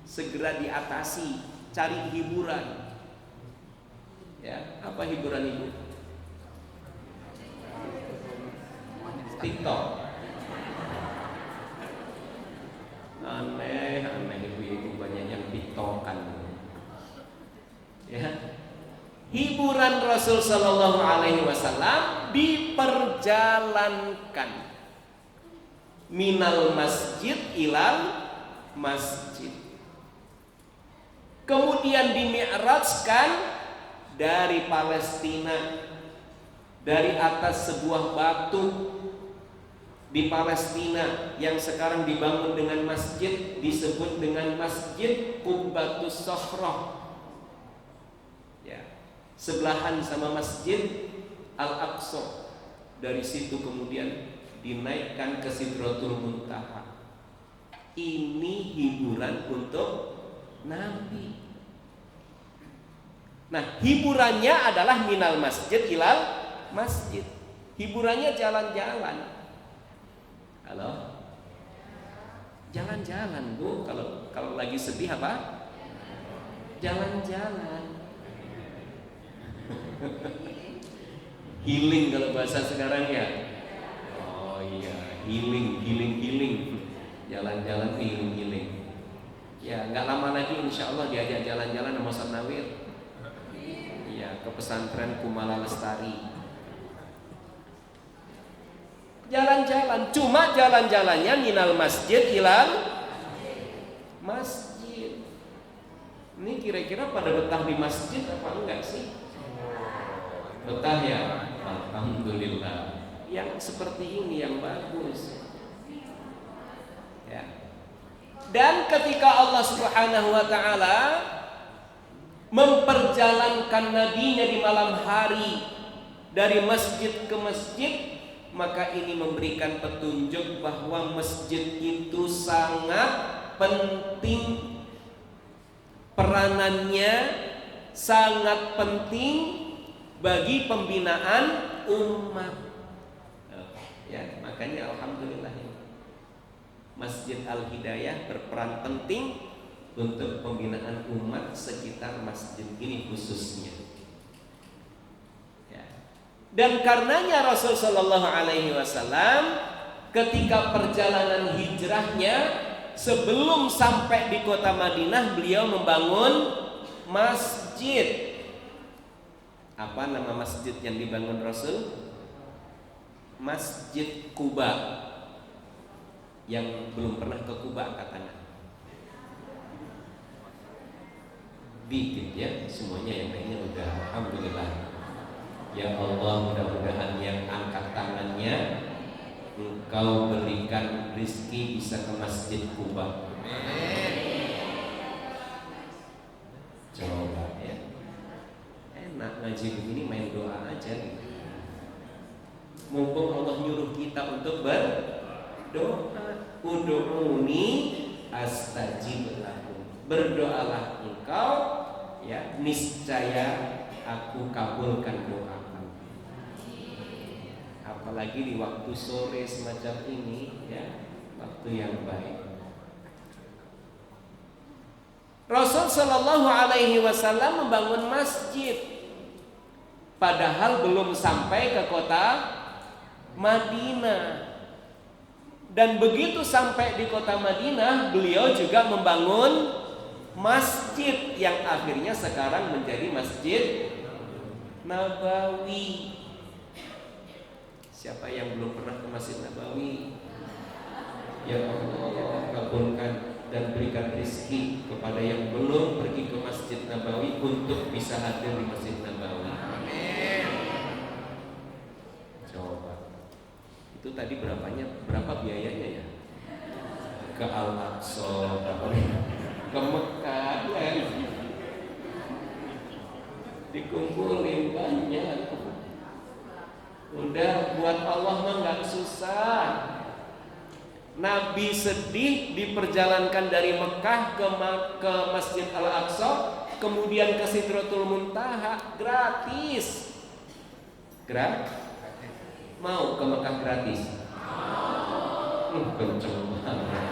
segera diatasi, cari hiburan. Ya, apa hiburan ibu? TikTok. Aneh ibu-ibu banyak yang TikTokan. Ya. Hiburan Rasul Sallallahu Alaihi Wasallam diperjalankan minal masjid ilal masjid. Kemudian dimi'rajkan dari Palestina, dari atas sebuah batu di Palestina yang sekarang dibangun dengan masjid, disebut dengan Masjid Qubbatus Shokhrah. sebelahan sama Masjid Al-Aqsa. Dari situ kemudian dinaikkan ke Sidratul Muntaha. Ini hiburan untuk Nabi. Nah, hiburannya adalah minal masjid ilal masjid. Hiburannya jalan-jalan. Halo? Jalan-jalan, Bu. Kalau lagi sedih apa? Jalan-jalan. Healing kalau bahasa sekarang ya. Oh iya, healing. Jalan-jalan healing. Ya, nggak lama lagi insya Allah diajak jalan-jalan sama Ustaz Nawir. Iya, ke pesantren Kumala Lestari. Jalan-jalan, cuma jalan-jalannya minal masjid ilal masjid. Ini kira-kira pada betah di masjid apa enggak sih? Betah ya? Alhamdulillah. Yang seperti ini yang bagus. Ya. Dan ketika Allah Subhanahu wa taala memperjalankan nabinya di malam hari dari masjid ke masjid, maka ini memberikan petunjuk bahwa masjid itu sangat penting, peranannya sangat penting bagi pembinaan umat. Ya, makanya alhamdulillah Masjid Al-Hidayah berperan penting untuk pembinaan umat sekitar masjid ini khususnya. Dan karenanya Rasul Shallallahu Alaihi Wasallam ketika perjalanan hijrahnya sebelum sampai di kota Madinah beliau membangun masjid. Apa nama masjid yang dibangun Rasul? Masjid Kuba. Yang belum pernah ke Kuba angkat tangan. Dikit ya, semuanya yang lainnya udah alhamdulillah. Ya Allah, mudah-mudahan yang angkat tangannya Engkau berikan rizki bisa ke Masjid Kuba. Coba ya. Enak ngaji begini main doa aja gitu. Mumpung Allah nyuruh kita untuk berdoa. Ud'uni astajib lakum. Berdoalah engkau ya, niscaya aku kabulkan doa. Apalagi di waktu sore semacam ini ya, waktu yang baik. Rasul Shallallahu Alaihi Wasallam membangun masjid, padahal belum sampai ke kota Madinah. Dan begitu sampai di kota Madinah, beliau juga membangun masjid yang akhirnya sekarang menjadi Masjid Nabawi. Siapa yang belum pernah ke Masjid Nabawi? Ya Allah, kabulkan dan berikan rezeki kepada yang belum pergi ke Masjid Nabawi untuk bisa hadir di Masjid Nabawi. Amin. Coba. Itu tadi berapa biayanya ya? Ke Al-Aqsa, ke Mekah kan? Dikumpulin banyak. Udah buat Allah mah nggak susah. Nabi sedih diperjalankan dari Mekah ke Masjid Al-Aqsa, kemudian ke Sidratul Muntaha gratis. Mau ke Mekah gratis? Kenceng banget.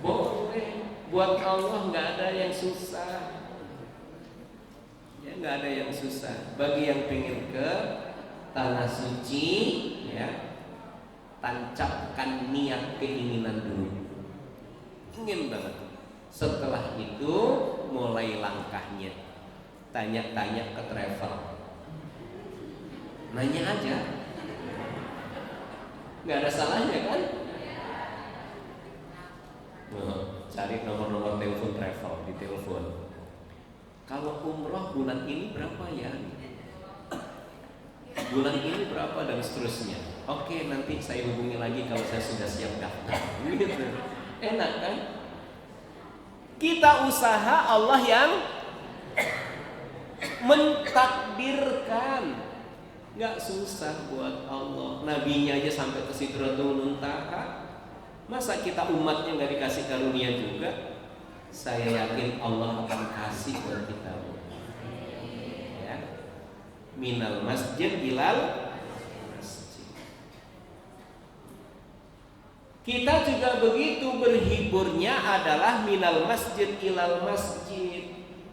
Boleh. Buat Allah nggak ada yang susah. Ya, nggak ada yang susah. Bagi yang pengen ke tanah suci, ya, tancapkan niat keinginan dulu. Ingin banget. Setelah itu mulai langkahnya. Tanya-tanya ke travel. Nanya aja. Nggak ada salahnya kan? Cari nomor-nomor telepon travel di telepon. Kalau umroh bulan ini berapa ya? Bulan ini berapa dan seterusnya. Oke, nanti saya hubungi lagi kalau saya sudah siap daftar. Gitu. Enak kan? Kita usaha, Allah yang Mentakdirkan nggak susah buat Allah. Nabinya aja sampai ke Sidratul Muntaha. Masa kita umatnya nggak dikasih karunia juga? Saya yakin Allah akan kasih buat kita. Ya. Minal masjid ilal masjid. Kita juga begitu, berhiburnya adalah minal masjid ilal masjid.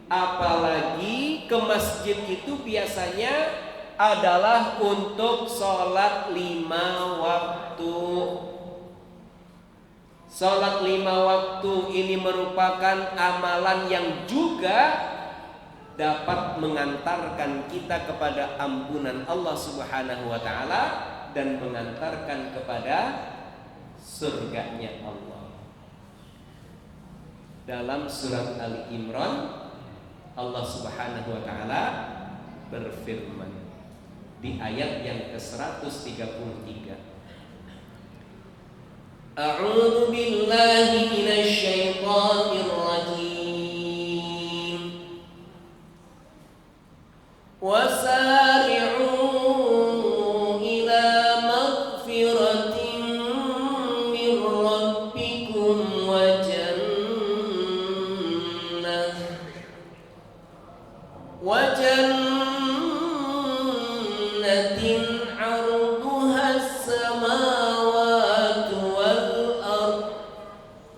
Apalagi ke masjid itu biasanya adalah untuk sholat 5 waktu. Sholat 5 waktu ini merupakan amalan yang juga dapat mengantarkan kita kepada ampunan Allah Subhanahu wa ta'ala dan mengantarkan kepada surganya Allah. Dalam surat Ali Imran, Allah Subhanahu wa ta'ala berfirman di ayat yang ke-133. A'udzu billahi minasy syaithanir rajim. Wasari'u ila maghfiratin min rabbikum wa jannatin 'arduha as-samawati wal ardh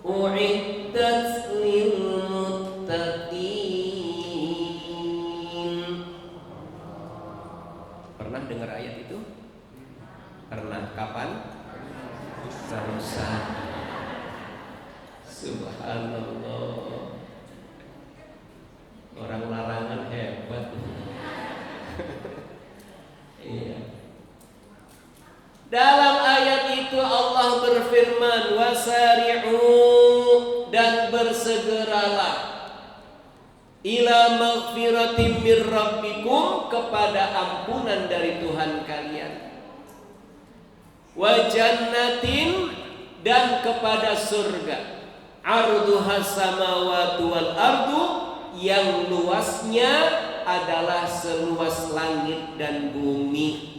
u'iddat lil muttaqin. Pernah dengar ayat itu? Pernah. Kapan? Barusan. Subhanallah. Orang larangan hebat. Iya. Dalam ayat itu Allah berfirman, wasari'u, dan bersegeralah ila maghfiratin mir rabbikum, kepada ampunan dari Tuhan kalian, wa jannatin, dan kepada surga, arduha samawati wal ardu, yang luasnya adalah seluas langit dan bumi.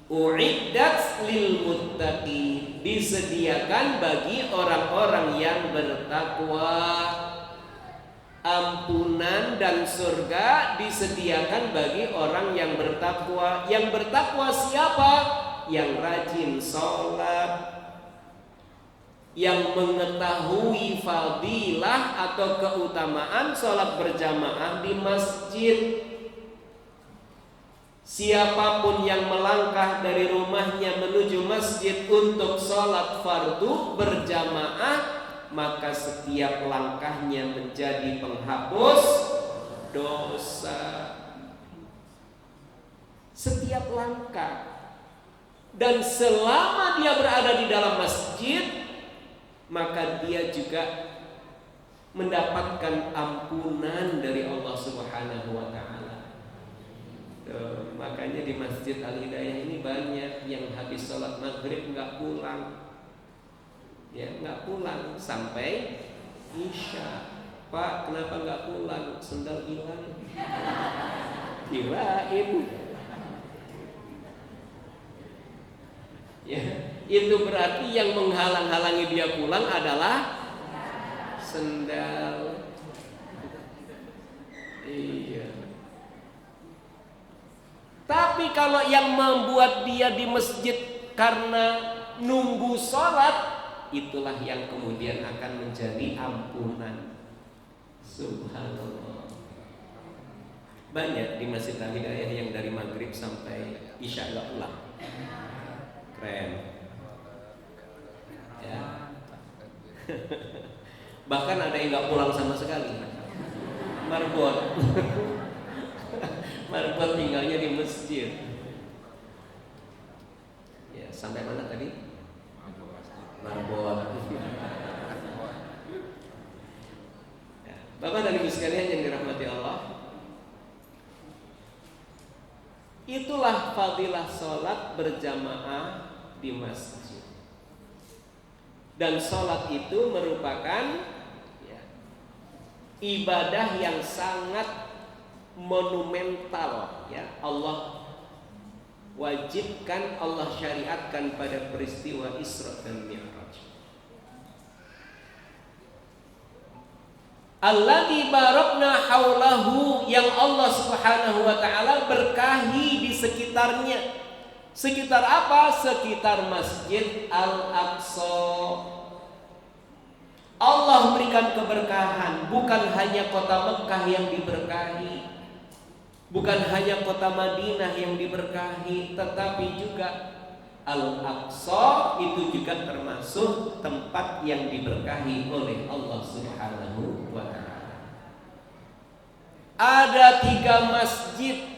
U'iddat lil muttaqin, disediakan bagi orang-orang yang bertakwa. Ampunan dan surga disediakan bagi orang yang bertakwa. Yang bertakwa siapa? Yang rajin sholat, yang mengetahui fadilah atau keutamaan sholat berjamaah di masjid. Siapapun yang melangkah dari rumahnya menuju masjid untuk sholat fardu berjamaah, maka setiap langkahnya menjadi penghapus dosa. Setiap langkah. Dan selama dia berada di dalam masjid, maka dia juga mendapatkan ampunan dari Allah Subhanahu wa ta'ala. Makanya di Masjid Al-Hidayah ini banyak yang habis sholat maghrib nggak pulang, ya nggak pulang sampai isya. Pak, kenapa nggak pulang? Sendal hilang. Kirain. Ya, itu berarti yang menghalang-halangi dia pulang adalah sendal. Iya. Tapi kalau yang membuat dia di masjid karena nunggu sholat, itulah yang kemudian akan menjadi ampunan. Subhanallah. Banyak di Masjid Al-Hidayah yang dari maghrib sampai isya nggak pulang. Keren. Ya. Bahkan ada yang nggak pulang sama sekali. Marbot. Marbot tinggalnya di masjid. Ya, sampai mana tadi? Marbot. Ya, Bapak dan Ibu sekalian yang dirahmati Allah, itulah fadilah sholat berjamaah di masjid. Dan sholat itu merupakan ibadah yang sangat monumental, ya. Allah wajibkan, Allah syariatkan pada peristiwa Isra dan Mi'raj. Alladzi barakna haulahu, yang Allah Subhanahu wa taala berkahi di sekitarnya. Sekitar apa? Sekitar Masjid Al-Aqsa. Allah berikan keberkahan, bukan hanya kota Mekah yang diberkahi, bukan hanya kota Madinah yang diberkahi, tetapi juga Al-Aqsa itu juga termasuk tempat yang diberkahi oleh Allah Subhanahu wa taala. Ada 3 masjid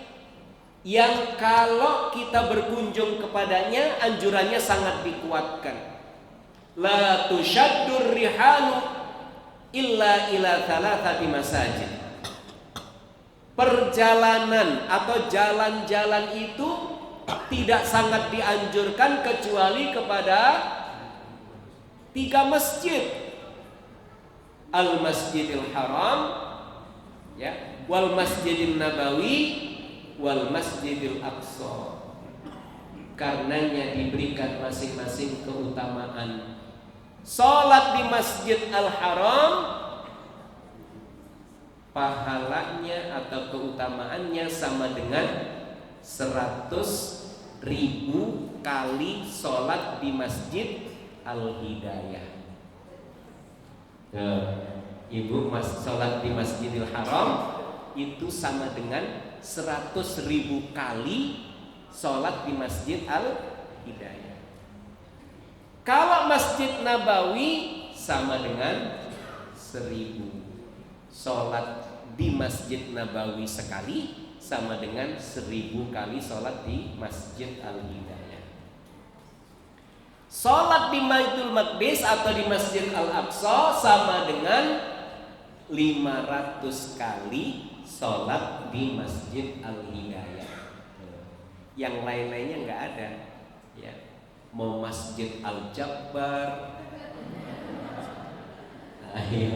yang kalau kita berkunjung kepadanya anjurannya sangat dikuatkan. La tushaddur rihalu illa ila thalathati masajid. Perjalanan atau jalan-jalan itu tidak sangat dianjurkan kecuali kepada 3 masjid. Al-Masjidil Haram, ya, wal Masjidin Nabawi, wal Masjidil Aqsa. Karenanya diberikan masing-masing keutamaan. Salat di Masjid Al-Haram, pahalanya atau keutamaannya sama dengan 100.000 kali salat di Masjid Al-Hidayah. Ibu salat di Masjidil Haram itu sama dengan 100.000 kali sholat di Masjid Al-Hidayah. Kalau Masjid Nabawi sama dengan 1.000. Sholat di Masjid Nabawi sekali sama dengan 1.000 kali sholat di Masjid Al-Hidayah. Sholat di Baitul Maqdis atau di Masjid Al-Aqsa sama dengan 500 kali sholat di Masjid Al-Hidayah. Yang lain-lainnya nggak ada, ya. Mau Masjid Al-Jabbar, ayo,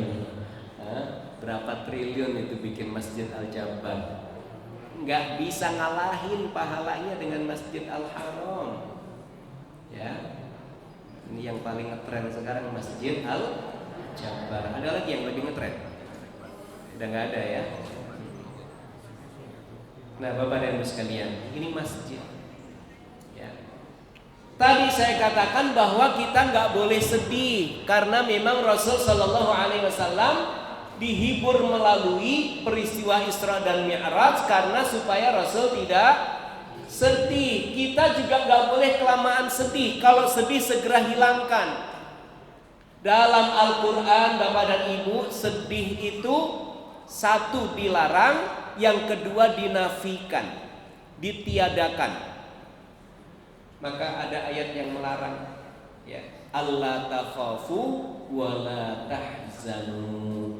berapa triliun itu bikin Masjid Al-Jabbar, nggak bisa ngalahin pahalanya dengan Masjid Al-Haram, ya. Ini yang paling ngetren sekarang Masjid Al-Jabbar. Ada lagi yang lebih ngetren? Udah nggak ada, ya. Nah, Bapak dan Ibu sekalian, ini masjid, ya. Tadi saya katakan bahwa kita nggak boleh sedih karena memang Rasul Shallallahu Alaihi Wasallam dihibur melalui peristiwa Isra dan Mi'raj karena supaya Rasul tidak sedih. Kita juga nggak boleh kelamaan sedih. Kalau sedih segera hilangkan. Dalam Al-Quran, Bapak dan Ibu, sedih itu 1 dilarang, yang kedua dinafikan, ditiadakan. Maka ada ayat yang melarang, ya, alla takhafu wa la tahzanu.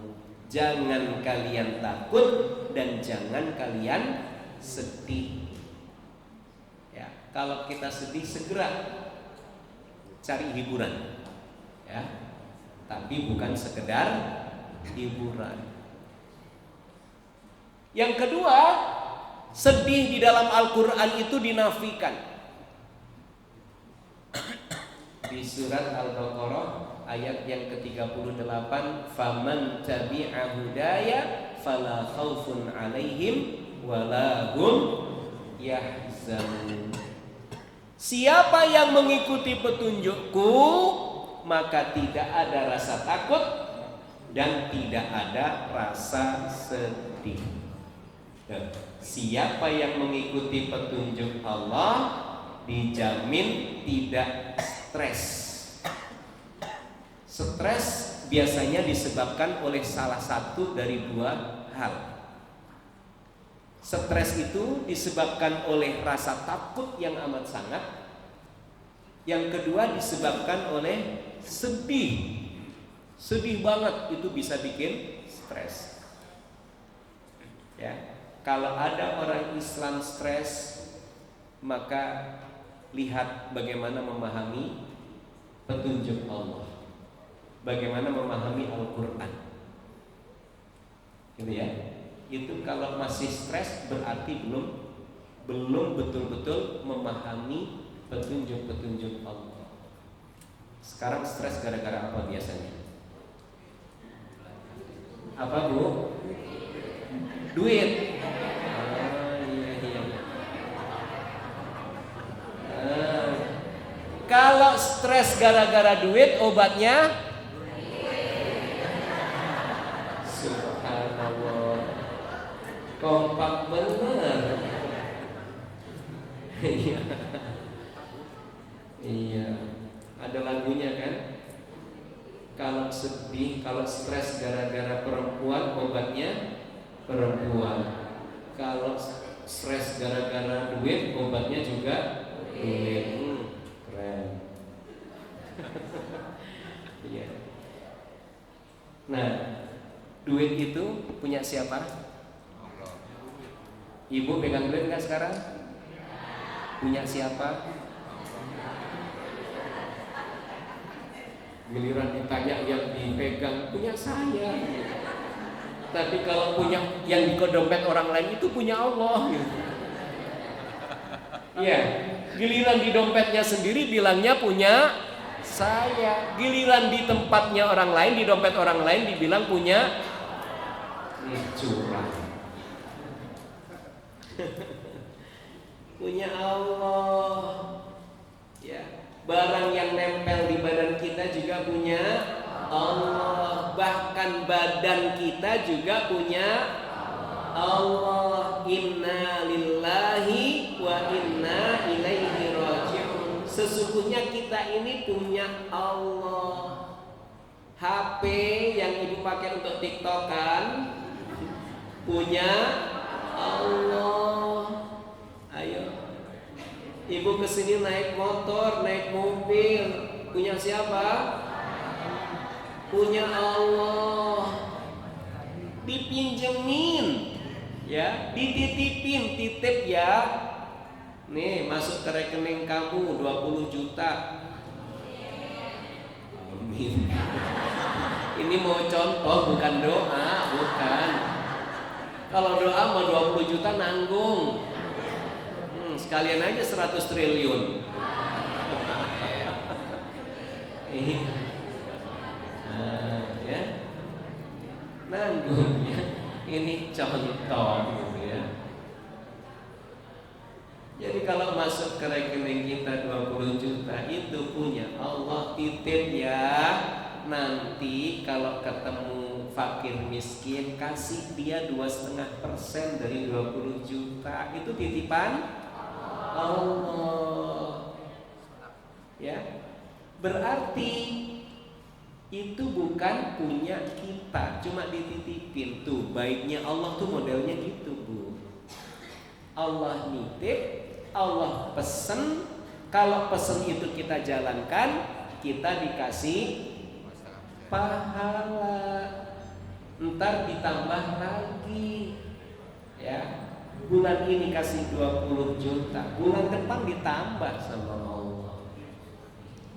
Jangan kalian takut dan jangan kalian sedih. Ya, kalau kita sedih segera cari hiburan, ya. Tapi bukan sekedar hiburan. Yang kedua, sedih di dalam Al-Quran itu dinafikan. Di surat Al-Baqarah ayat yang ke-38, faman tabi'a hudaya fala khaufun 'alaihim wala hum yahzanun. Siapa yang mengikuti petunjukku, maka tidak ada rasa takut dan tidak ada rasa sedih. Siapa yang mengikuti petunjuk Allah dijamin tidak stres. Stres biasanya disebabkan oleh salah satu dari 2 hal. Stres itu disebabkan oleh rasa takut yang amat sangat. Yang kedua disebabkan oleh sedih. Sedih banget itu bisa bikin stres. Ya. Kalau ada orang Islam stres, maka lihat bagaimana memahami petunjuk Allah, bagaimana memahami Al-Quran, gitu ya. itu kalau masih stres berarti belum betul-betul memahami petunjuk-petunjuk Allah. Sekarang stres gara-gara apa biasanya? Apa Bu? Duit. Iya. Kalau stres gara-gara duit, obatnya subhanallah, kompak bener. Iya, ada lagunya kan? Kalau sedih, kalau stres gara-gara perempuan, obatnya perempuan. Kalau stres gara-gara duit, obatnya juga duit. Keren. Iya. Nah, duit itu punya siapa? Ibu pegang duit nggak sekarang? Punya siapa? Giliran ditanya yang dipegang, punya saya. Tapi kalau punya yang di dompet orang lain itu punya Allah. Iya. Giliran di dompetnya sendiri bilangnya punya saya. Giliran di tempatnya orang lain, di dompet orang lain dibilang punya curang. Punya Allah. Ya, barang yang nempel di badan kita juga punya Allah. Bahkan badan kita juga punya Allah. Inna lillahi wa inna ilaihi raji'un. Sesungguhnya kita ini punya Allah. HP yang ibu pakai untuk TikTokan punya Allah. Ayo, ibu kesini naik motor, naik mobil, punya siapa? Punya Allah. Dipinjemin, ya, dititipin, titip ya. Nih, masuk ke rekening kamu 20 juta. Amin. Ini mau contoh, bukan doa, bukan. Kalau doa mau 20 juta nanggung. Sekalian aja 100 triliun. Ya. Nanggung ya. Ini contoh gitu ya. Jadi kalau masuk ke rekening kita 20 juta itu punya Allah, titip ya. Nanti kalau ketemu fakir miskin kasih dia 2,5% dari 20 juta. Itu titipan Allah. Ya. Berarti itu bukan punya kita, cuma dititipin. Tuh, baiknya Allah tuh modelnya gitu, Bu. Allah nitip, Allah pesen. Kalau pesen itu kita jalankan, kita dikasih pahala. Ntar ditambah lagi. Ya. Bulan ini kasih 20 juta, bulan depan ditambah sama Allah.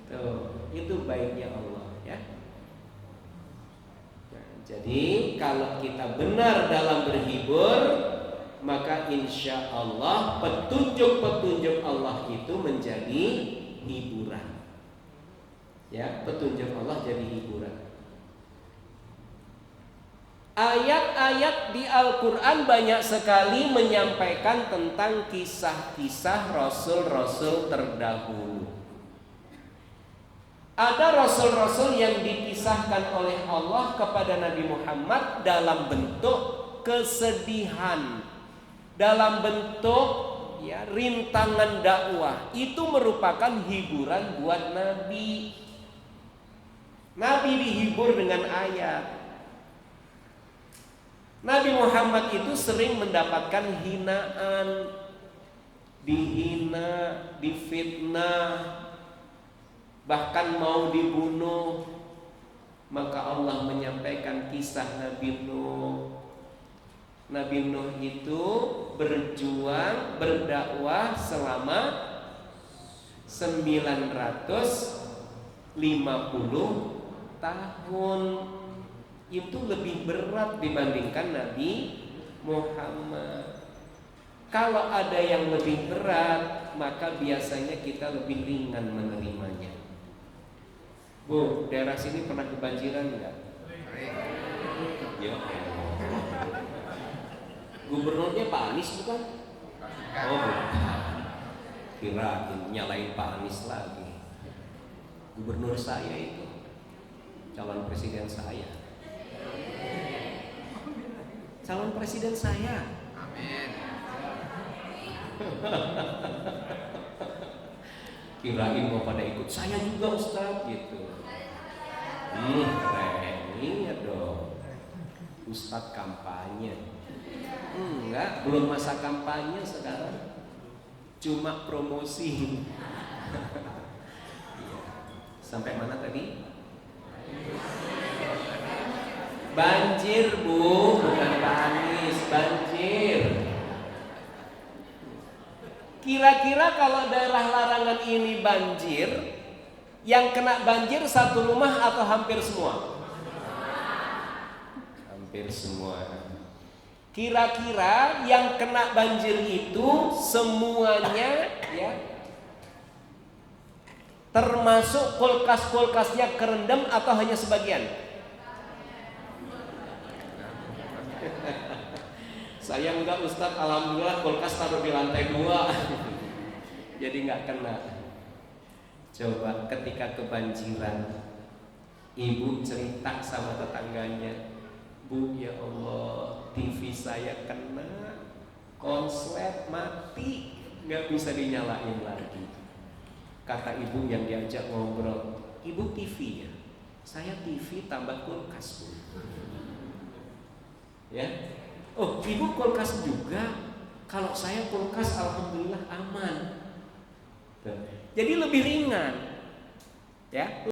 Tuh, itu baiknya Allah ya. Nah, jadi kalau kita benar dalam berhibur, maka insya Allah petunjuk-petunjuk Allah itu menjadi hiburan. Ya, petunjuk Allah jadi hiburan. Ayat-ayat di Al-Quran banyak sekali menyampaikan tentang kisah-kisah Rasul-Rasul terdahulu. Ada Rasul-Rasul yang dipisahkan oleh Allah kepada Nabi Muhammad dalam bentuk kesedihan, dalam bentuk ya rintangan dakwah. Itu merupakan hiburan buat Nabi. Nabi dihibur dengan ayat. Nabi Muhammad itu sering mendapatkan hinaan, dihina, difitnah, bahkan mau dibunuh. Maka Allah menyampaikan kisah Nabi Nuh. Nabi Nuh itu berjuang, berdakwah selama 950 tahun. Itu lebih berat dibandingkan Nabi Muhammad. Kalau ada yang lebih berat, maka biasanya kita lebih ringan menerimanya. Bu, daerah sini pernah kebanjiran enggak? Ya. Gubernurnya Pak Anies bukan? Oh, bukan. Kirain nyalain Pak Anies lagi. Gubernur saya itu calon presiden saya. Calon presiden saya. Amin. Kirain mau pada ikut, saya juga Ustaz gitu. Keren, iya dong. Ustaz kampanye. Enggak, belum masa kampanye sekarang. Cuma promosi. Sampai mana tadi? Banjir Bu, bukan Pak Anies, banjir. Kira-kira kalau daerah larangan ini banjir, yang kena banjir satu rumah atau hampir semua? Hampir semua. Kira-kira yang kena banjir itu semuanya ya, termasuk kulkas-kulkasnya kerendam atau hanya sebagian? Saya enggak Ustadz, alhamdulillah kulkas taruh di lantai 2. Jadi enggak kena. Coba ketika kebanjiran, ibu cerita sama tetangganya, Bu, ya Allah, TV saya kena, konslet mati, nggak bisa dinyalain lagi. Kata ibu yang diajak ngobrol, Ibu TV ya? Saya TV tambah kulkas Bu. Ya, oh ibu kulkas juga? Kalau saya kulkas alhamdulillah aman. Jadi lebih ringan, ya.